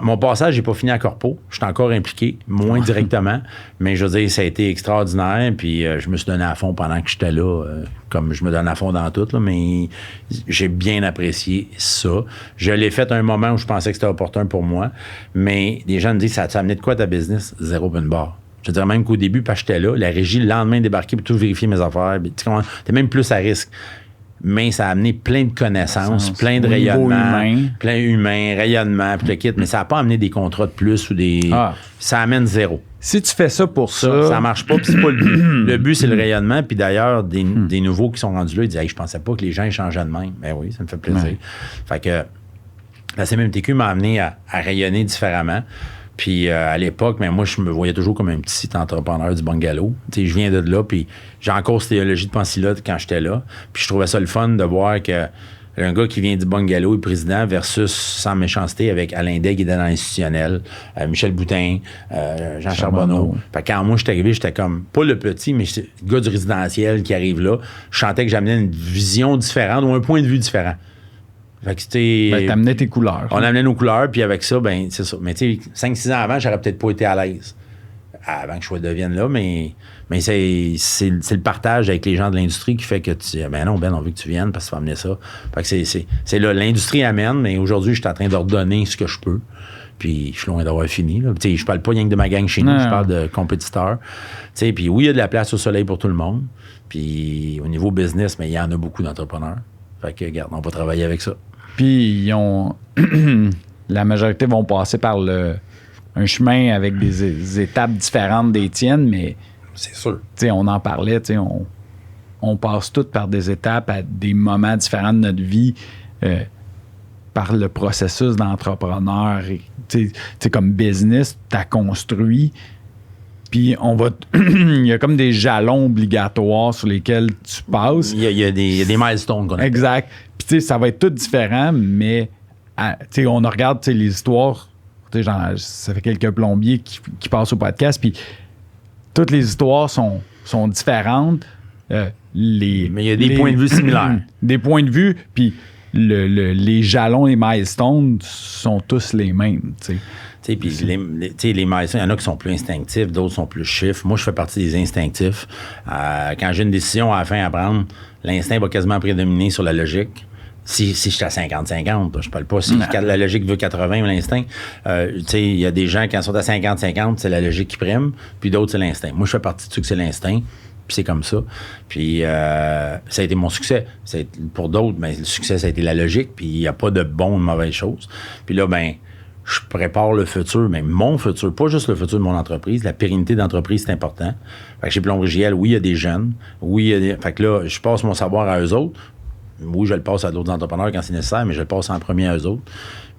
mon passage, j'ai pas fini à Corpo. Je suis encore impliqué, moins directement. Mais je veux dire, ça a été extraordinaire. Puis je me suis donné à fond pendant que j'étais là, comme je me donne à fond dans tout. Là, mais j'ai bien apprécié ça. Je l'ai fait à un moment où je pensais que c'était opportun pour moi. Mais les gens me disent, ça t'a amené de quoi ta business? Zéro open bar. Je veux dire, même qu'au début, parce que j'étais là, la régie, le lendemain, débarquait pour tout vérifier mes affaires. T'es même plus à risque. Mais ça a amené plein de connaissances, plein de rayonnements. Plein humain, rayonnement, puis le kit. Mais ça n'a pas amené des contrats de plus ou des... Ça amène zéro. Si tu fais ça pour ça... Ça marche pas, puis c'est pas le but. Le but, c'est le rayonnement. Puis d'ailleurs, des nouveaux qui sont rendus là, ils disent hey, « Je pensais pas que les gens changeaient de même. » Ben oui, ça me fait plaisir. Ouais. Fait que la CMMTQ m'a amené à rayonner différemment. Puis à l'époque, mais moi, je me voyais toujours comme un petit entrepreneur du bungalow. Tu sais, je viens de là, puis j'ai encore cette théologie de pensée-là quand j'étais là. Puis je trouvais ça le fun de voir que un gars qui vient du bungalow est président versus sans méchanceté avec Alain Day qui était dans l'institutionnel, Michel Boutin, Jean Charbonneau. Fait que quand moi, je suis arrivé, j'étais comme, pas le petit, mais le gars du résidentiel qui arrive là. Je sentais que j'amenais une vision différente ou un point de vue différent. Fait que c'était. T'amenais tes couleurs. On amenait nos couleurs, puis avec ça, ben c'est ça. Mais tu sais, 5-6 ans avant, j'aurais peut-être pas été à l'aise. Avant que je devienne là, mais c'est le partage avec les gens de l'industrie qui fait que tu dis, ben non, Ben, on veut que tu viennes parce que tu vas amener ça. Fait que c'est là, l'industrie amène, mais aujourd'hui, je suis en train d'ordonner ce que je peux. Puis je suis loin d'avoir fini. Tu sais, je parle pas rien que de ma gang chez nous, je parle de compétiteurs. Tu sais, puis oui, il y a de la place au soleil pour tout le monde. Puis au niveau business, mais il y en a beaucoup d'entrepreneurs. Fait que, regarde, on va travailler avec ça. Puis, ils ont... la majorité vont passer par un chemin avec des étapes différentes des tiennes, mais... C'est sûr. Tu sais, on en parlait, tu sais, on passe toutes par des étapes à des moments différents de notre vie, par le processus d'entrepreneur. Tu sais, comme business, tu as construit... Puis il y a comme des jalons obligatoires sur lesquels tu passes. Il y a des milestones qu'on a. Exact. Puis tu sais, ça va être tout différent, mais tu sais, on regarde les histoires. Tu sais, ça fait quelques plombiers qui passent au podcast, puis toutes les histoires sont différentes. Mais il y a des points de vue similaires. Des points de vue, puis les jalons, les milestones sont tous les mêmes, tu sais. Puis les milestones, il y en a qui sont plus instinctifs, d'autres sont plus chiffres. Moi, je fais partie des instinctifs. Quand j'ai une décision à la fin à prendre, l'instinct va quasiment prédominer sur la logique. Si je suis à 50-50, je parle pas si la logique veut 80 ou l'instinct. Il y a des gens, quand ils sont à 50-50, c'est la logique qui prime, puis d'autres, c'est l'instinct. Moi, je fais partie de ceux que c'est l'instinct, puis c'est comme ça. Puis ça a été mon succès. Pour d'autres, ben, le succès, ça a été la logique, puis il n'y a pas de bonnes ou de mauvaises choses. Puis là, ben je prépare le futur, mais mon futur, pas juste le futur de mon entreprise. La pérennité d'entreprise, c'est important. Fait que chez Plomberie JL, oui, il y a des jeunes. Oui, il y a des... Fait que là, je passe mon savoir à eux autres. Oui, je le passe à d'autres entrepreneurs quand c'est nécessaire, mais je le passe en premier à eux autres.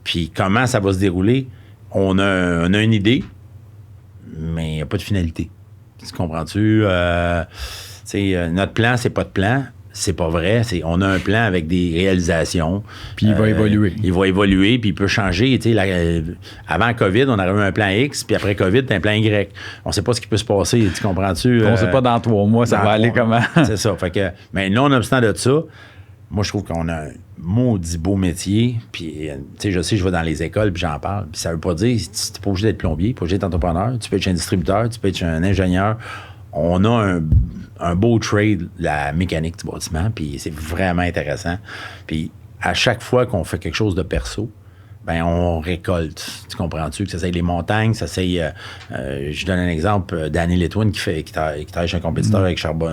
Puis comment ça va se dérouler? On a une idée, mais il n'y a pas de finalité. Tu comprends-tu? Notre plan, c'est pas de plan. C'est pas vrai. On a un plan avec des réalisations. Puis il va évoluer. Il va évoluer, puis il peut changer. Avant COVID, on aurait eu un plan X, puis après COVID, t'as un plan Y. On sait pas ce qui peut se passer. Tu comprends-tu? On sait pas dans 3 mois, ça va aller comment. C'est ça. Fait que, mais nonobstant de ça, moi, je trouve qu'on a un maudit beau métier. Puis, je sais, je vais dans les écoles, puis j'en parle. Puis ça veut pas dire, t'es pas obligé d'être plombier, pas obligé d'être entrepreneur. Tu peux être un distributeur, tu peux être un ingénieur. On a un beau trade, la mécanique du bâtiment, puis c'est vraiment intéressant. Puis à chaque fois qu'on fait quelque chose de perso, ben on récolte. Tu comprends-tu? Que ça c'est les montagnes, ça c'est... je donne un exemple, Danny Letwin qui travaille chez un compétiteur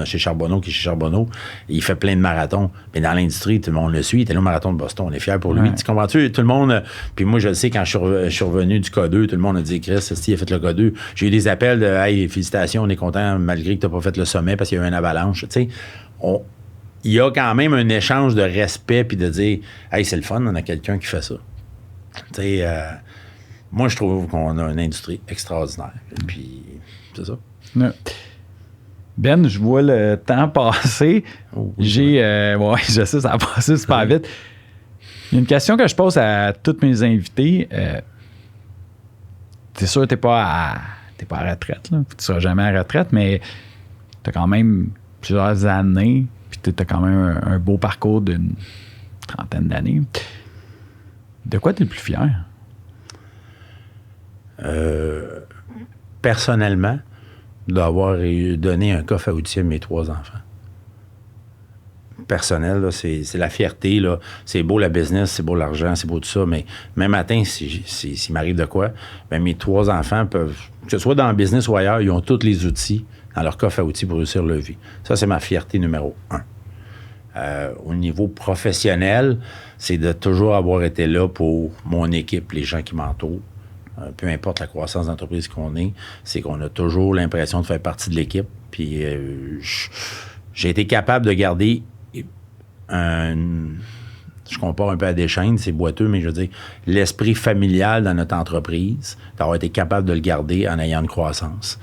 chez Charbonneau, qui est chez Charbonneau. Il fait plein de marathons. Mais dans l'industrie, tout le monde le suit. Il était là au marathon de Boston. On est fiers pour lui. Ouais. Tu comprends-tu? Tout le monde... Puis moi, je le sais, quand je suis revenu du K2, tout le monde a dit, Chris, il a fait le K2. J'ai eu des appels de, hey, félicitations, on est content, malgré que tu n'as pas fait le sommet parce qu'il y a eu une avalanche. Tu sais, il y a quand même un échange de respect puis de dire « Hey, c'est le fun, on a quelqu'un qui fait ça. » Tu sais, moi, je trouve qu'on a une industrie extraordinaire. Puis, c'est ça. Ouais. Ben, je vois le temps passer. Oh, ouais, je sais, ça a passé super vite. Il y a une question que je pose à tous mes invités. C'est sûr que t'es pas à retraite, là. Tu seras jamais à retraite, mais t'as quand même plusieurs années, puis t'as quand même un beau parcours d'une 30aine d'années. De quoi t'es le plus fier? Personnellement, d'avoir donné un coffre à outils à mes 3 enfants. Personnel, là, c'est la fierté. Là. C'est beau la business, c'est beau l'argent, c'est beau tout ça, mais même matin, s'il m'arrive de quoi, ben mes 3 enfants peuvent, que ce soit dans le business ou ailleurs, ils ont tous les outils dans leur coffre à outils pour réussir leur vie. Ça, c'est ma fierté numéro 1. Au niveau professionnel, c'est de toujours avoir été là pour mon équipe, les gens qui m'entourent. Peu importe la croissance d'entreprise qu'on est, c'est qu'on a toujours l'impression de faire partie de l'équipe. Puis j'ai été capable de garder je compare un peu à des chaînes, c'est boiteux, mais je veux dire, l'esprit familial dans notre entreprise, d'avoir été capable de le garder en ayant une croissance.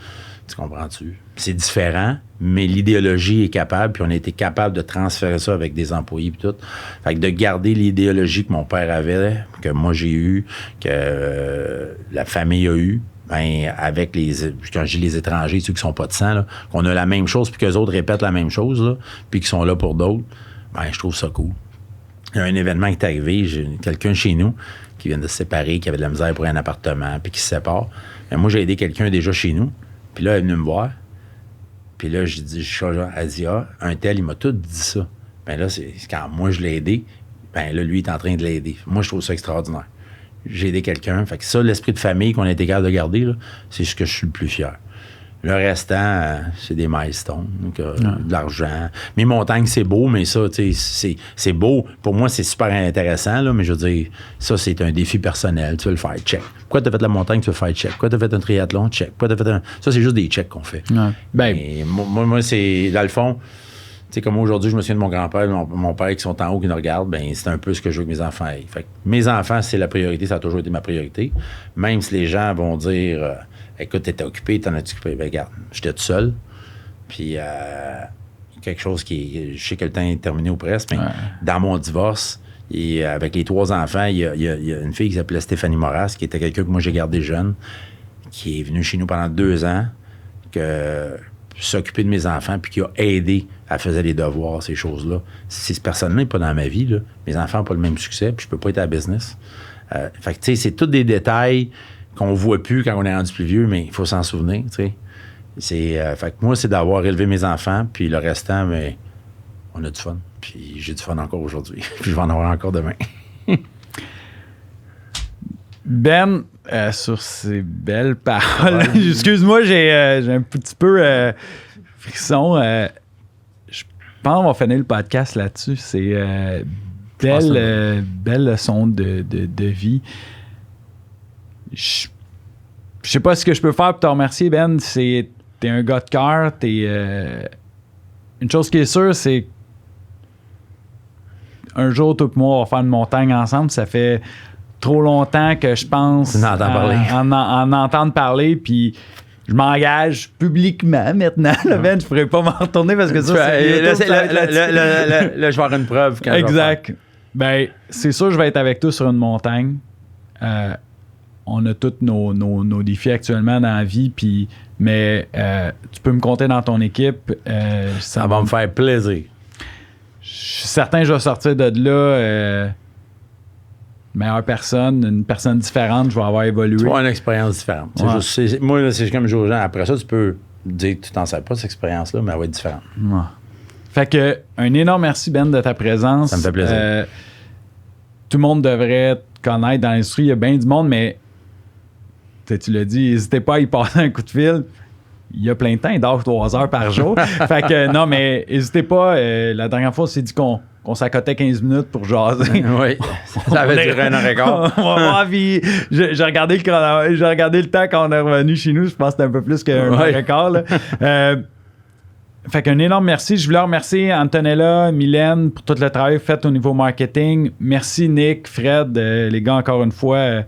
Tu comprends-tu? C'est différent, mais l'idéologie est capable, puis on a été capable de transférer ça avec des employés et tout. Fait que de garder l'idéologie que mon père avait, que moi j'ai eu, que la famille a eu, ben avec quand je dis les étrangers, ceux qui sont pas de sang, là, qu'on a la même chose, puis qu'eux autres répètent la même chose, là, puis qu'ils sont là pour d'autres, ben je trouve ça cool. Il y a un événement qui est arrivé, j'ai quelqu'un chez nous qui vient de se séparer, qui avait de la misère pour un appartement, puis qui se sépare. Ben, moi, j'ai aidé quelqu'un déjà chez nous, puis là, elle est venue me voir. Puis là, elle dit, un tel, il m'a tout dit ça. Ben là, c'est quand moi, je l'ai aidé, ben là, lui, il est en train de l'aider. Moi, je trouve ça extraordinaire. J'ai aidé quelqu'un. Fait que ça, l'esprit de famille qu'on a été capable de garder, là, c'est ce que je suis le plus fier. Le restant, c'est des milestones, donc, de l'argent. Mes montagnes, c'est beau, mais ça, tu sais, c'est beau. Pour moi, c'est super intéressant, là, mais je veux dire, ça, c'est un défi personnel. Tu veux le faire, check. Pourquoi tu as fait la montagne, tu veux le faire, check. Pourquoi tu as fait un triathlon, check. Pourquoi t'as fait Ça, c'est juste des checks qu'on fait. Ouais. Ben, moi, c'est, dans le fond, tu sais, comme aujourd'hui, je me souviens de mon grand-père, mon père qui sont en haut, qui nous regardent, ben c'est un peu ce que je veux que mes enfants aient. Fait que mes enfants, c'est la priorité, ça a toujours été ma priorité. Même si les gens vont dire... Écoute, t'étais occupé, t'en as-tu occupé? Ben, regarde, j'étais tout seul. Puis, quelque chose je sais que le temps est terminé ou presque, mais dans mon divorce, et avec les 3 enfants, il y a une fille qui s'appelait Stéphanie Moras, qui était quelqu'un que moi j'ai gardé jeune, qui est venue chez nous pendant 2 ans, que s'occuper de mes enfants, puis qui a aidé à faire les devoirs, ces choses-là. Si cette personne-là n'est pas dans ma vie, là, mes enfants n'ont pas le même succès, puis je peux pas être à la business. Fait que, tu sais, c'est tous des détails qu'on voit plus quand on est rendu plus vieux, mais il faut s'en souvenir, tu sais. Fait que moi, c'est d'avoir élevé mes enfants, puis le restant, mais on a du fun. Puis j'ai du fun encore aujourd'hui. Puis je vais en avoir encore demain. Ben, sur ces belles paroles, excuse-moi, j'ai un petit peu frisson. Je pense qu'on va finir le podcast là-dessus. C'est belle leçon de vie. Je sais pas ce que je peux faire pour te remercier, Ben. T'es un gars de cœur. Une chose qui est sûre, c'est un jour, toi et moi, on va faire une montagne ensemble. Ça fait trop longtemps que je pense en entendre parler. Puis je m'engage publiquement maintenant. Là, Ben, je pourrais pas m'en retourner parce que ça, là, je vais avoir une preuve. Quand exact. Ben, c'est sûr, je vais être avec toi sur une montagne. On a tous nos défis actuellement dans la vie, mais tu peux me compter dans ton équipe. Ça va me faire plaisir. Je suis certain que je vais sortir de là meilleure personne, une personne différente, je vais avoir évolué. Tu vas avoir une expérience différente. Ouais. Moi, là, c'est comme je dis aux gens, après ça, tu peux dire que tu t'en sers pas de cette expérience-là, mais elle va être différente. Ouais. Fait que, un énorme merci, Ben, de ta présence. Ça me fait plaisir. Tout le monde devrait te connaître dans l'industrie. Il y a bien du monde, mais tu l'as dit, n'hésitez pas à y passer un coup de fil. Il y a plein de temps, il dort 3 heures par jour. Fait que non, mais n'hésitez pas. La dernière fois, on s'est dit qu'on s'accotait 15 minutes pour jaser. Oui, ça avait duré 1h15. J'ai regardé le temps quand on est revenu chez nous. Je pense que c'était un peu plus qu'1h15. Fait qu'un énorme merci. Je voulais remercier Antonella, Mylène pour tout le travail fait au niveau marketing. Merci Nick, Fred, les gars, encore une fois.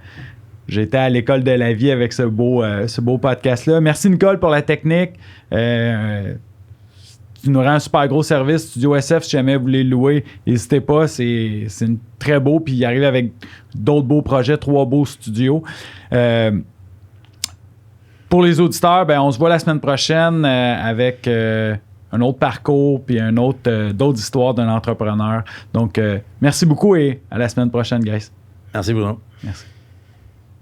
J'étais à l'école de la vie avec ce beau podcast-là. Merci Nicole pour la technique. Tu nous rends un super gros service. Studio SF, si jamais vous voulez le louer, n'hésitez pas. C'est très beau. Puis il arrive avec d'autres beaux projets, 3 beaux studios. Pour les auditeurs, ben, on se voit la semaine prochaine avec un autre parcours puis d'autres histoires d'un entrepreneur. Donc, merci beaucoup et à la semaine prochaine, guys. Merci, Bruno. Merci.